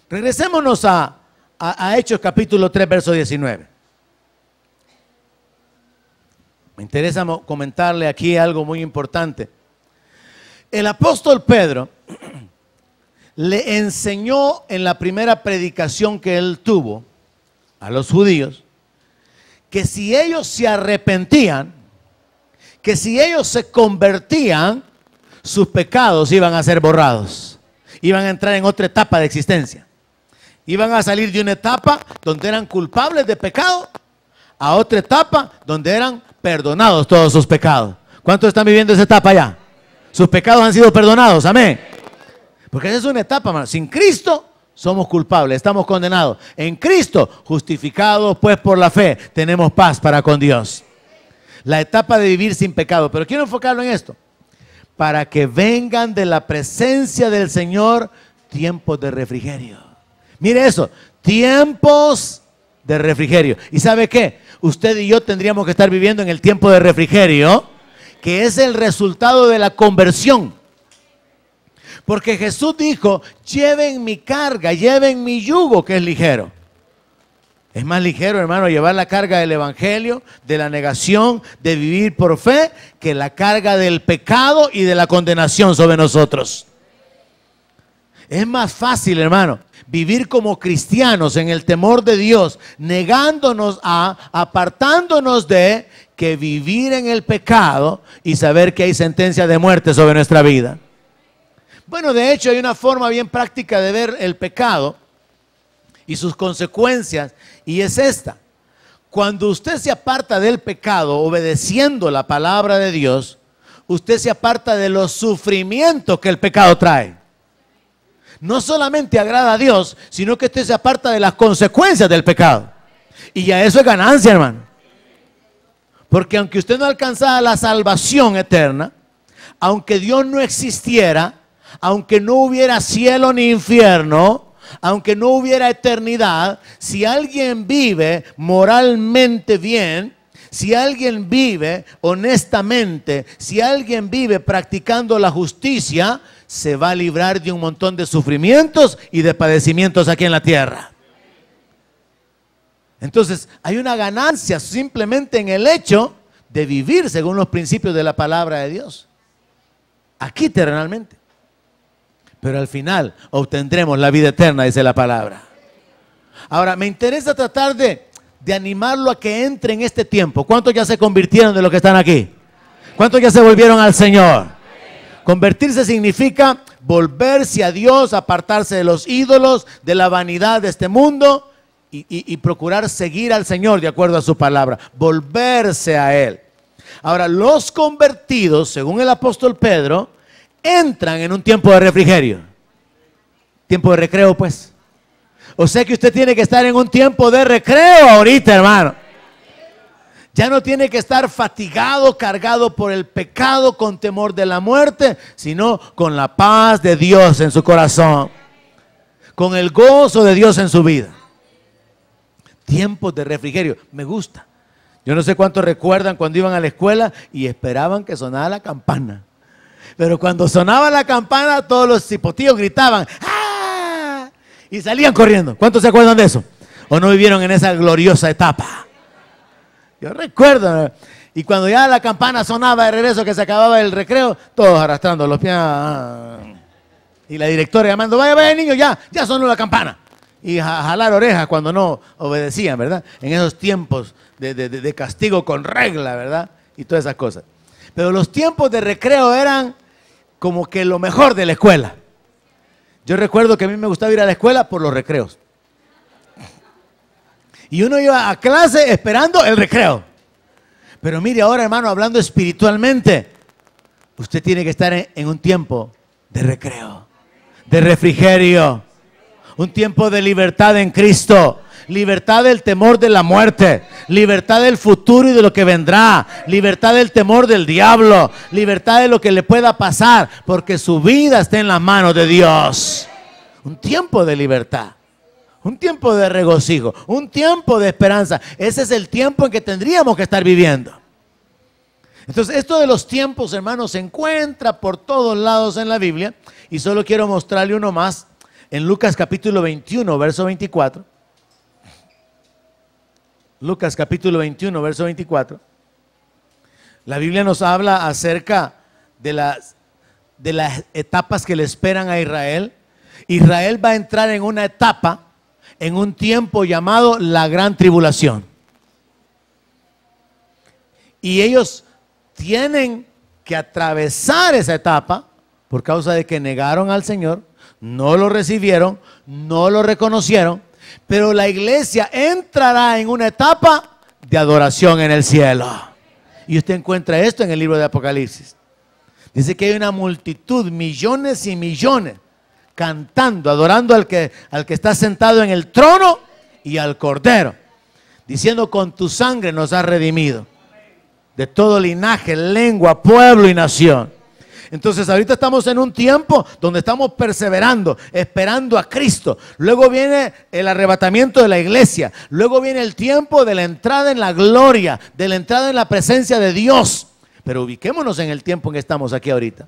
Regresémonos a Hechos capítulo 3 verso 19. Me interesa comentarle aquí algo muy importante. El apóstol Pedro le enseñó en la primera predicación que él tuvo a los judíos que si ellos se arrepentían, que si ellos se convertían, sus pecados iban a ser borrados, iban a entrar en otra etapa de existencia, iban a salir de una etapa donde eran culpables de pecado a otra etapa donde eran perdonados todos sus pecados. ¿Cuántos están viviendo esa etapa ya? Sus pecados han sido perdonados, amén. Porque esa es una etapa, hermano. Sin Cristo somos culpables, estamos condenados. En Cristo, justificados pues por la fe, tenemos paz para con Dios. La etapa de vivir sin pecado. Pero quiero enfocarlo en esto. Para que vengan de la presencia del Señor tiempos de refrigerio. Mire eso, tiempos de refrigerio. ¿Y sabe qué? Usted y yo tendríamos que estar viviendo en el tiempo de refrigerio, que es el resultado de la conversión. Porque Jesús dijo, lleven mi carga, lleven mi yugo, que es ligero. Es más ligero, hermano, llevar la carga del evangelio, de la negación, de vivir por fe, que la carga del pecado y de la condenación sobre nosotros. Es más fácil, hermano, vivir como cristianos en el temor de Dios, negándonos a, apartándonos de, que vivir en el pecado y saber que hay sentencia de muerte sobre nuestra vida. Bueno, de hecho hay una forma bien práctica de ver el pecado y sus consecuencias, y es esta. Cuando usted se aparta del pecado obedeciendo la palabra de Dios, usted se aparta de los sufrimientos que el pecado trae. No solamente agrada a Dios, sino que usted se aparta de las consecuencias del pecado. Y ya eso es ganancia, hermano. Porque aunque usted no alcanzara la salvación eterna, aunque Dios no existiera, aunque no hubiera cielo ni infierno, aunque no hubiera eternidad, si alguien vive moralmente bien, si alguien vive honestamente, si alguien vive practicando la justicia, se va a librar de un montón de sufrimientos y de padecimientos aquí en la tierra. Entonces, hay una ganancia simplemente en el hecho de vivir según los principios de la palabra de Dios, aquí terrenalmente. Pero al final obtendremos la vida eterna, dice la palabra. Ahora, me interesa tratar de animarlo a que entre en este tiempo. ¿Cuántos ya se convirtieron de los que están aquí? ¿Cuántos ya se volvieron al Señor? Convertirse significa volverse a Dios, apartarse de los ídolos, de la vanidad de este mundo y procurar seguir al Señor de acuerdo a su palabra. Volverse a Él. Ahora, los convertidos, según el apóstol Pedro, entran en un tiempo de refrigerio. Tiempo de recreo, pues. O sea que usted tiene que estar en un tiempo de recreo ahorita, hermano. Ya no tiene que estar fatigado, cargado por el pecado, con temor de la muerte, sino con la paz de Dios en su corazón, con el gozo de Dios en su vida. Tiempos de refrigerio, me gusta. Yo no sé cuántos recuerdan cuando iban a la escuela y esperaban que sonara la campana. Pero cuando sonaba la campana, todos los cipotillos gritaban ¡ah! Y salían corriendo. ¿Cuántos se acuerdan de eso? ¿O no vivieron en esa gloriosa etapa? Yo recuerdo. Y cuando ya la campana sonaba de regreso, que se acababa el recreo, todos arrastrando los pies. Y la directora llamando, vaya, vaya niños, ya sonó la campana. Y jalar orejas cuando no obedecían, ¿verdad? En esos tiempos de castigo con regla, ¿verdad? Y todas esas cosas. Pero los tiempos de recreo eran como que lo mejor de la escuela. Yo recuerdo que a mí me gustaba ir a la escuela por los recreos. Y uno iba a clase esperando el recreo. Pero mire ahora, hermano, hablando espiritualmente, usted tiene que estar en un tiempo de recreo, de refrigerio, un tiempo de libertad en Cristo. Libertad del temor de la muerte, libertad del futuro y de lo que vendrá, libertad del temor del diablo, libertad de lo que le pueda pasar, porque su vida está en las manos de Dios. Un tiempo de libertad, un tiempo de regocijo, un tiempo de esperanza. Ese es el tiempo en que tendríamos que estar viviendo. Entonces, esto de los tiempos, hermanos, se encuentra por todos lados en la Biblia, y solo quiero mostrarle uno más en Lucas capítulo 21, verso 24. Lucas capítulo 21, verso 24. La Biblia nos habla acerca de las etapas que le esperan a Israel, Israel va a entrar en una etapa, en un tiempo llamado la gran tribulación. Y ellos tienen que atravesar esa etapa por causa de que negaron al Señor, no lo recibieron, no lo reconocieron, pero la iglesia entrará en una etapa de adoración en el cielo. Y usted encuentra esto en el libro de Apocalipsis. Dice que hay una multitud, millones y millones, cantando, adorando al que está sentado en el trono y al Cordero, diciendo: con tu sangre nos has redimido de todo linaje, lengua, pueblo y nación. Entonces ahorita estamos en un tiempo donde estamos perseverando, esperando a Cristo. Luego viene el arrebatamiento de la iglesia. Luego viene el tiempo de la entrada en la gloria, de la entrada en la presencia de Dios. Pero ubiquémonos en el tiempo en que estamos aquí ahorita.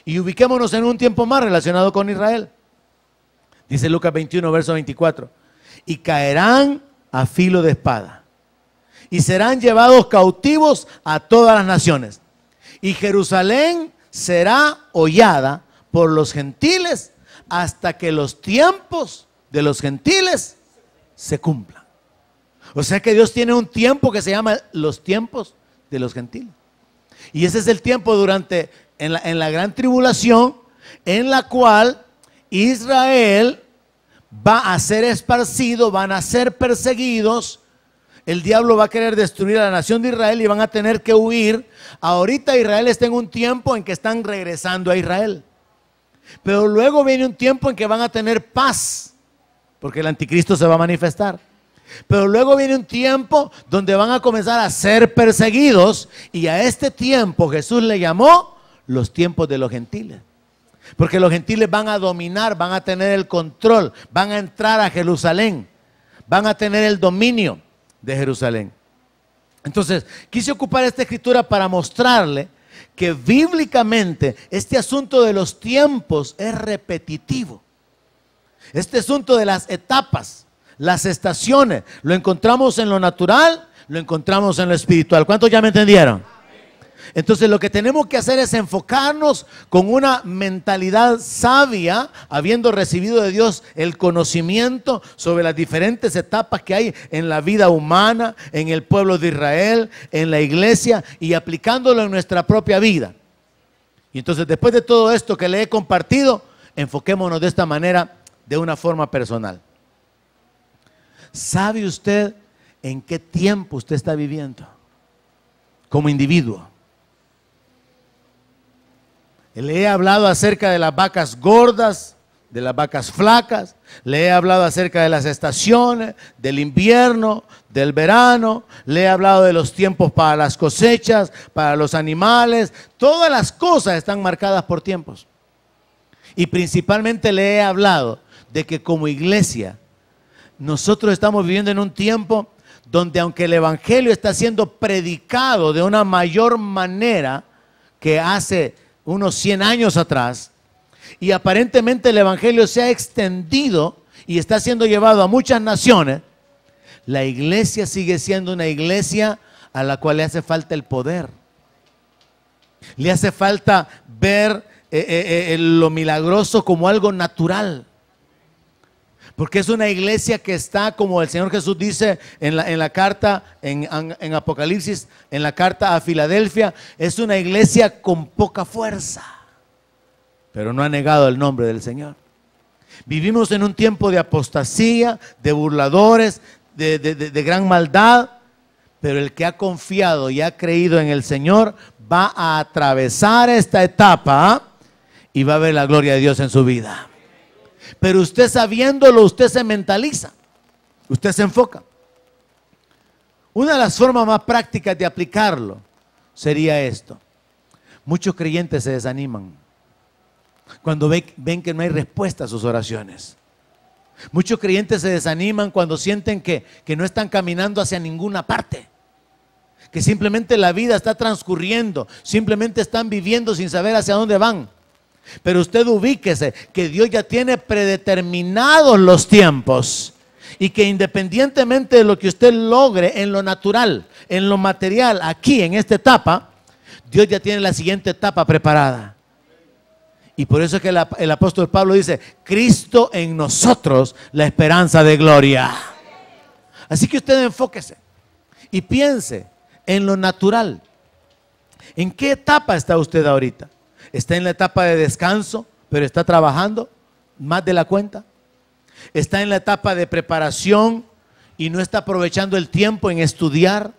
Y ubiquémonos en un tiempo más relacionado con Israel. Dice Lucas 21, verso 24. Y caerán a filo de espada, y serán llevados cautivos a todas las naciones. Y Jerusalén será hollada por los gentiles hasta que los tiempos de los gentiles se cumplan. O sea que Dios tiene un tiempo que se llama los tiempos de los gentiles. Y ese es el tiempo en la gran tribulación, en la cual Israel va a ser esparcido, van a ser perseguidos. El diablo va a querer destruir a la nación de Israel y van a tener que huir. Ahorita Israel está en un tiempo en que están regresando a Israel. Pero luego viene un tiempo en que van a tener paz, porque el anticristo se va a manifestar. Pero luego viene un tiempo donde van a comenzar a ser perseguidos, y a este tiempo Jesús le llamó los tiempos de los gentiles. Porque los gentiles van a dominar, van a tener el control, van a entrar a Jerusalén, van a tener el dominio de Jerusalén. Entonces, quise ocupar esta escritura para mostrarle que bíblicamente este asunto de los tiempos es repetitivo. Este asunto de las etapas, las estaciones, lo encontramos en lo natural, lo encontramos en lo espiritual. ¿Cuántos ya me entendieron? Entonces lo que tenemos que hacer es enfocarnos con una mentalidad sabia, habiendo recibido de Dios el conocimiento sobre las diferentes etapas que hay en la vida humana, en el pueblo de Israel, en la iglesia, y aplicándolo en nuestra propia vida. Y entonces, después de todo esto que le he compartido, enfoquémonos de esta manera, de una forma personal. ¿Sabe usted en qué tiempo usted está viviendo como individuo? Le he hablado acerca de las vacas gordas, de las vacas flacas. Le he hablado acerca de las estaciones, del invierno, del verano. Le he hablado de los tiempos para las cosechas, para los animales. Todas las cosas están marcadas por tiempos. Y principalmente le he hablado de que como iglesia nosotros estamos viviendo en un tiempo donde, aunque el evangelio está siendo predicado de una mayor manera que hace unos 100 años atrás, y aparentemente el evangelio se ha extendido y está siendo llevado a muchas naciones, la iglesia sigue siendo una iglesia a la cual le hace falta el poder. Le hace falta ver lo milagroso como algo natural. Porque es una iglesia que está, como el Señor Jesús dice en la carta, en Apocalipsis, en la carta a Filadelfia, es una iglesia con poca fuerza, pero no ha negado el nombre del Señor. Vivimos en un tiempo de apostasía, de burladores, de gran maldad, pero el que ha confiado y ha creído en el Señor va a atravesar esta etapa y va a ver la gloria de Dios en su vida. Pero usted, sabiéndolo, usted se mentaliza, usted se enfoca. Una de las formas más prácticas de aplicarlo sería esto. Muchos creyentes se desaniman cuando ven que no hay respuesta a sus oraciones. Muchos creyentes se desaniman cuando sienten que no están caminando hacia ninguna parte, que simplemente la vida está transcurriendo, simplemente están viviendo sin saber hacia dónde van. Pero usted ubíquese que Dios ya tiene predeterminados los tiempos, y que independientemente de lo que usted logre en lo natural, en lo material, aquí en esta etapa, Dios ya tiene la siguiente etapa preparada. Y por eso es que el apóstol Pablo dice, Cristo en nosotros, la esperanza de gloria. Así que usted enfóquese y piense en lo natural. ¿En qué etapa está usted ahorita? ¿Está en la etapa de descanso, pero está trabajando más de la cuenta? ¿Está en la etapa de preparación y no está aprovechando el tiempo en estudiar?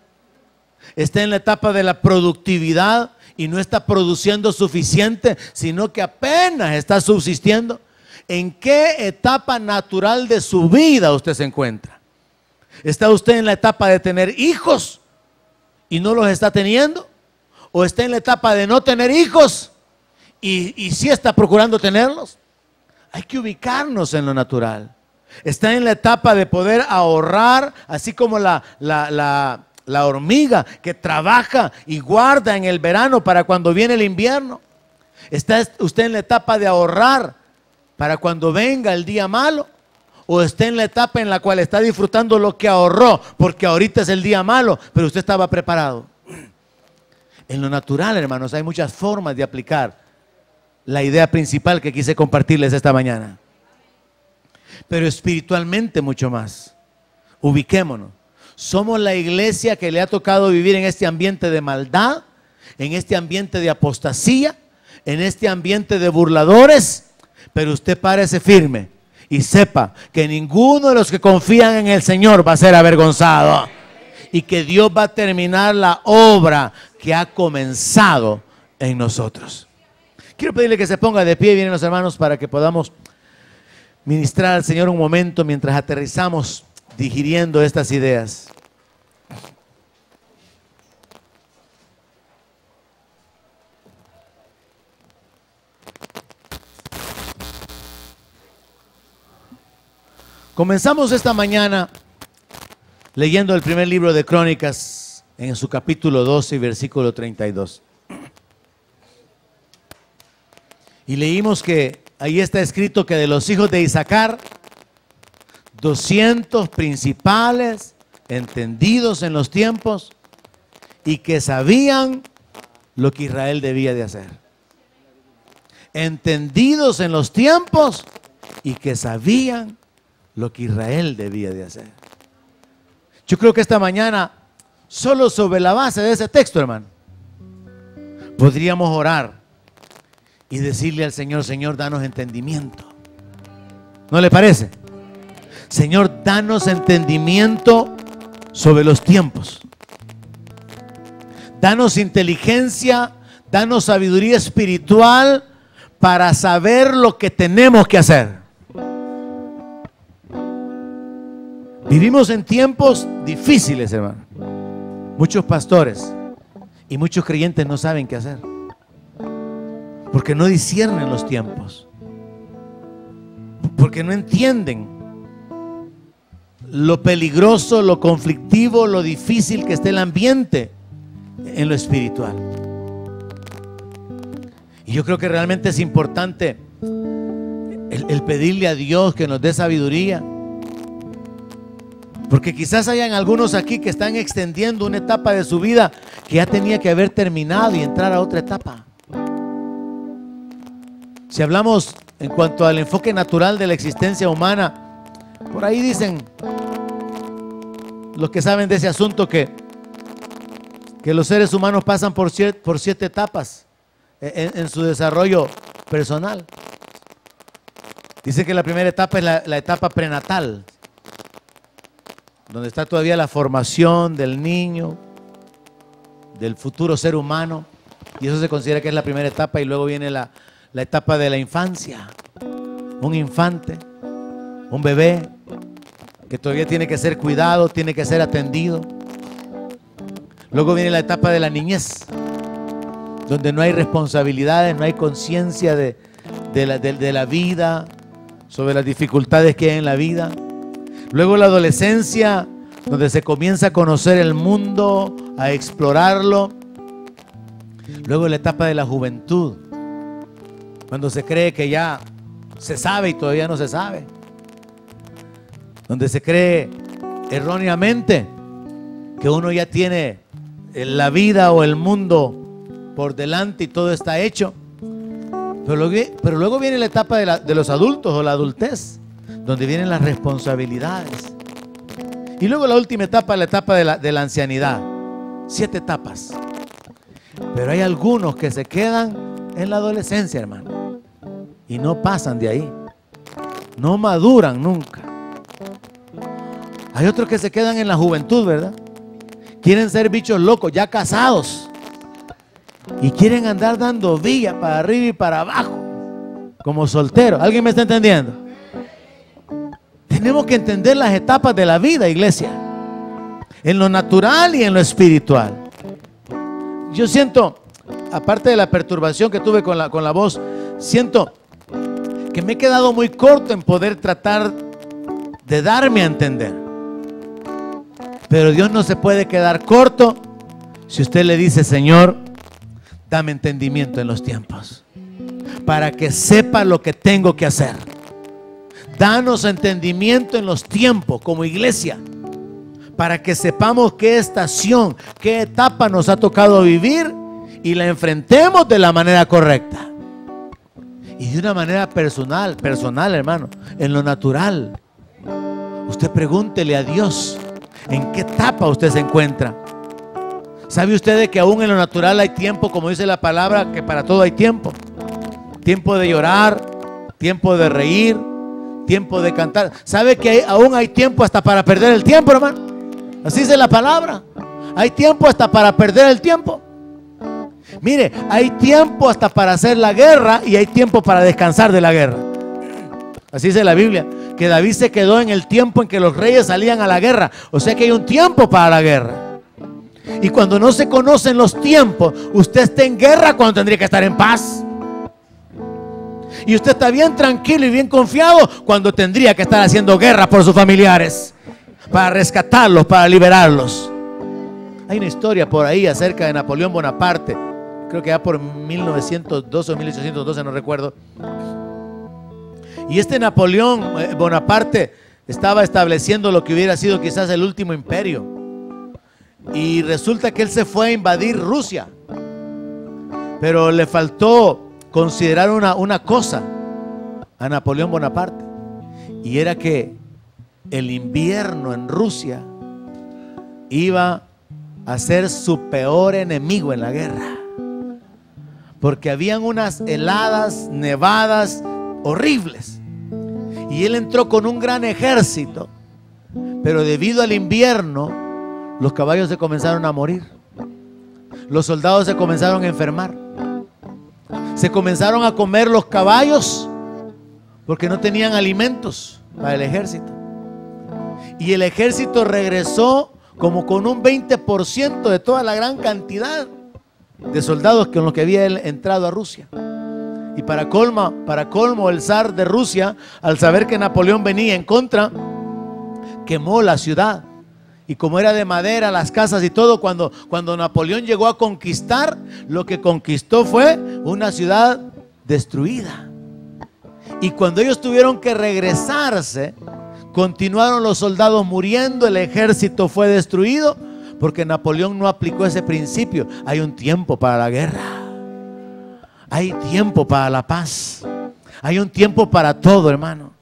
¿Está en la etapa de la productividad y no está produciendo suficiente, sino que apenas está subsistiendo? ¿En qué etapa natural de su vida usted se encuentra? ¿Está usted en la etapa de tener hijos y no los está teniendo? ¿O está en la etapa de no tener hijos y sí está procurando tenerlos? Hay que ubicarnos en lo natural. Está en la etapa de poder ahorrar, así como la hormiga que trabaja y guarda en el verano para cuando viene el invierno. ¿Está usted en la etapa de ahorrar para cuando venga el día malo? ¿O está en la etapa en la cual está disfrutando lo que ahorró porque ahorita es el día malo, pero usted estaba preparado? En lo natural, hermanos, hay muchas formas de aplicar la idea principal que quise compartirles esta mañana. Pero espiritualmente mucho más. Ubiquémonos. Somos la iglesia que le ha tocado vivir en este ambiente de maldad, en este ambiente de apostasía, en este ambiente de burladores. Pero usted párese firme y sepa que ninguno de los que confían en el Señor va a ser avergonzado. Y que Dios va a terminar la obra que ha comenzado en nosotros. Quiero pedirle que se ponga de pie, vienen los hermanos, para que podamos ministrar al Señor un momento mientras aterrizamos digiriendo estas ideas. Comenzamos esta mañana leyendo el primer libro de Crónicas en su capítulo 12 y versículo 32. Y leímos que ahí está escrito que de los hijos de Isaacar, 200 principales, entendidos en los tiempos y que sabían lo que Israel debía de hacer. Entendidos en los tiempos y que sabían lo que Israel debía de hacer. Yo creo que esta mañana, solo sobre la base de ese texto, hermano, podríamos orar y decirle al Señor, Señor, danos entendimiento. ¿No le parece? Señor, danos entendimiento sobre los tiempos. Danos inteligencia, danos sabiduría espiritual para saber lo que tenemos que hacer. Vivimos en tiempos difíciles, hermano. Muchos pastores y muchos creyentes no saben qué hacer, porque no disciernen los tiempos, porque no entienden lo peligroso, lo conflictivo, lo difícil que está el ambiente en lo espiritual. Y yo creo que realmente es importante el pedirle a Dios que nos dé sabiduría, porque quizás hayan algunos aquí que están extendiendo una etapa de su vida que ya tenía que haber terminado y entrar a otra etapa. Si hablamos en cuanto al enfoque natural de la existencia humana, por ahí dicen los que saben de ese asunto que los seres humanos pasan por siete etapas en su desarrollo personal. Dice que la primera etapa es la etapa prenatal, donde está todavía la formación del niño, del futuro ser humano, y eso se considera que es la primera etapa. Y luego viene la etapa de la infancia, un infante, un bebé que todavía tiene que ser cuidado, tiene que ser atendido. Luego viene la etapa de la niñez, donde no hay responsabilidades, no hay conciencia de la vida, sobre las dificultades que hay en la vida. Luego la adolescencia, donde se comienza a conocer el mundo, a explorarlo. Luego la etapa de la juventud, cuando se cree que ya se sabe y todavía no se sabe, donde se cree erróneamente que uno ya tiene la vida o el mundo por delante y todo está hecho. Pero luego viene la etapa de los adultos o la adultez, donde vienen las responsabilidades. Y luego la última etapa, la etapa de la ancianidad. 7 etapas. Pero hay algunos que se quedan en la adolescencia, hermano, y no pasan de ahí. No maduran nunca. Hay otros que se quedan en la juventud, ¿verdad? Quieren ser bichos locos, ya casados, y quieren andar dando villa para arriba y para abajo, como solteros. ¿Alguien me está entendiendo? Tenemos que entender las etapas de la vida, iglesia, en lo natural y en lo espiritual. Yo siento, aparte de la perturbación que tuve con la voz, siento que me he quedado muy corto en poder tratar de darme a entender. Pero Dios no se puede quedar corto si usted le dice: Señor, dame entendimiento en los tiempos, para que sepa lo que tengo que hacer. Danos entendimiento en los tiempos como iglesia, para que sepamos qué estación, qué etapa nos ha tocado vivir y la enfrentemos de la manera correcta. Y de una manera personal, hermano, en lo natural. Usted pregúntele a Dios en qué etapa usted se encuentra. ¿Sabe usted de que aún en lo natural hay tiempo, como dice la palabra, que para todo hay tiempo? Tiempo de llorar, tiempo de reír, tiempo de cantar. ¿Sabe que aún hay tiempo hasta para perder el tiempo, hermano? Así dice la palabra. Hay tiempo hasta para perder el tiempo. Mire, hay tiempo hasta para hacer la guerra y hay tiempo para descansar de la guerra. Así dice la Biblia, que David se quedó en el tiempo en que los reyes salían a la guerra. O sea que hay un tiempo para la guerra. Y cuando no se conocen los tiempos, usted está en guerra cuando tendría que estar en paz. Y usted está bien tranquilo y bien confiado cuando tendría que estar haciendo guerra por sus familiares, para rescatarlos, para liberarlos. Hay una historia por ahí acerca de Napoleón Bonaparte. Creo que ya por 1912 o 1812, no recuerdo. Y este Napoleón Bonaparte estaba estableciendo lo que hubiera sido quizás el último imperio. Y resulta que él se fue a invadir Rusia. Pero le faltó considerar una cosa a Napoleón Bonaparte. Y era que el invierno en Rusia iba a ser su peor enemigo en la guerra. Porque habían unas heladas, nevadas horribles. Y él entró con un gran ejército, pero debido al invierno, los caballos se comenzaron a morir. Los soldados se comenzaron a enfermar. Se comenzaron a comer los caballos porque no tenían alimentos para el ejército. Y el ejército regresó como con un 20% de toda la gran cantidad de soldados con los que había él entrado a Rusia. Y para colmo, el zar de Rusia, al saber que Napoleón venía en contra, quemó la ciudad. Y como era de madera las casas y todo, cuando Napoleón llegó a conquistar, lo que conquistó fue una ciudad destruida. Y cuando ellos tuvieron que regresarse, continuaron los soldados muriendo, el ejército fue destruido, porque Napoleón no aplicó ese principio. Hay un tiempo para la guerra, hay tiempo para la paz, hay un tiempo para todo, hermano.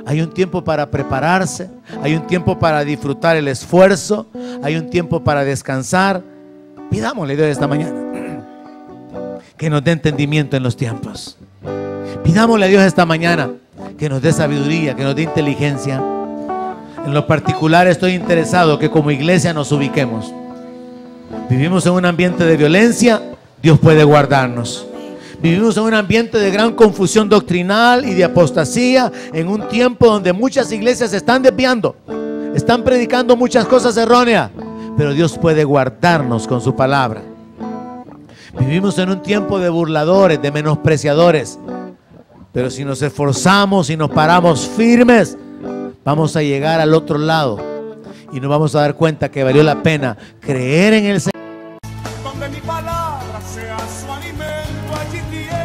Hay un tiempo para prepararse, hay un tiempo para disfrutar el esfuerzo, hay un tiempo para descansar. Pidámosle a Dios esta mañana que nos dé entendimiento en los tiempos. Pidámosle a Dios esta mañana que nos dé sabiduría, que nos dé inteligencia. En lo particular estoy interesado que como iglesia nos ubiquemos. Vivimos en un ambiente de violencia, Dios puede guardarnos. Vivimos en un ambiente de gran confusión doctrinal y de apostasía, en un tiempo donde muchas iglesias se están desviando, están predicando muchas cosas erróneas, pero Dios puede guardarnos con su palabra. Vivimos en un tiempo de burladores, de menospreciadores, pero si nos esforzamos y nos paramos firmes, vamos a llegar al otro lado y nos vamos a dar cuenta que valió la pena creer en el Señor. Donde mi palabra sea su alimento, allí tienes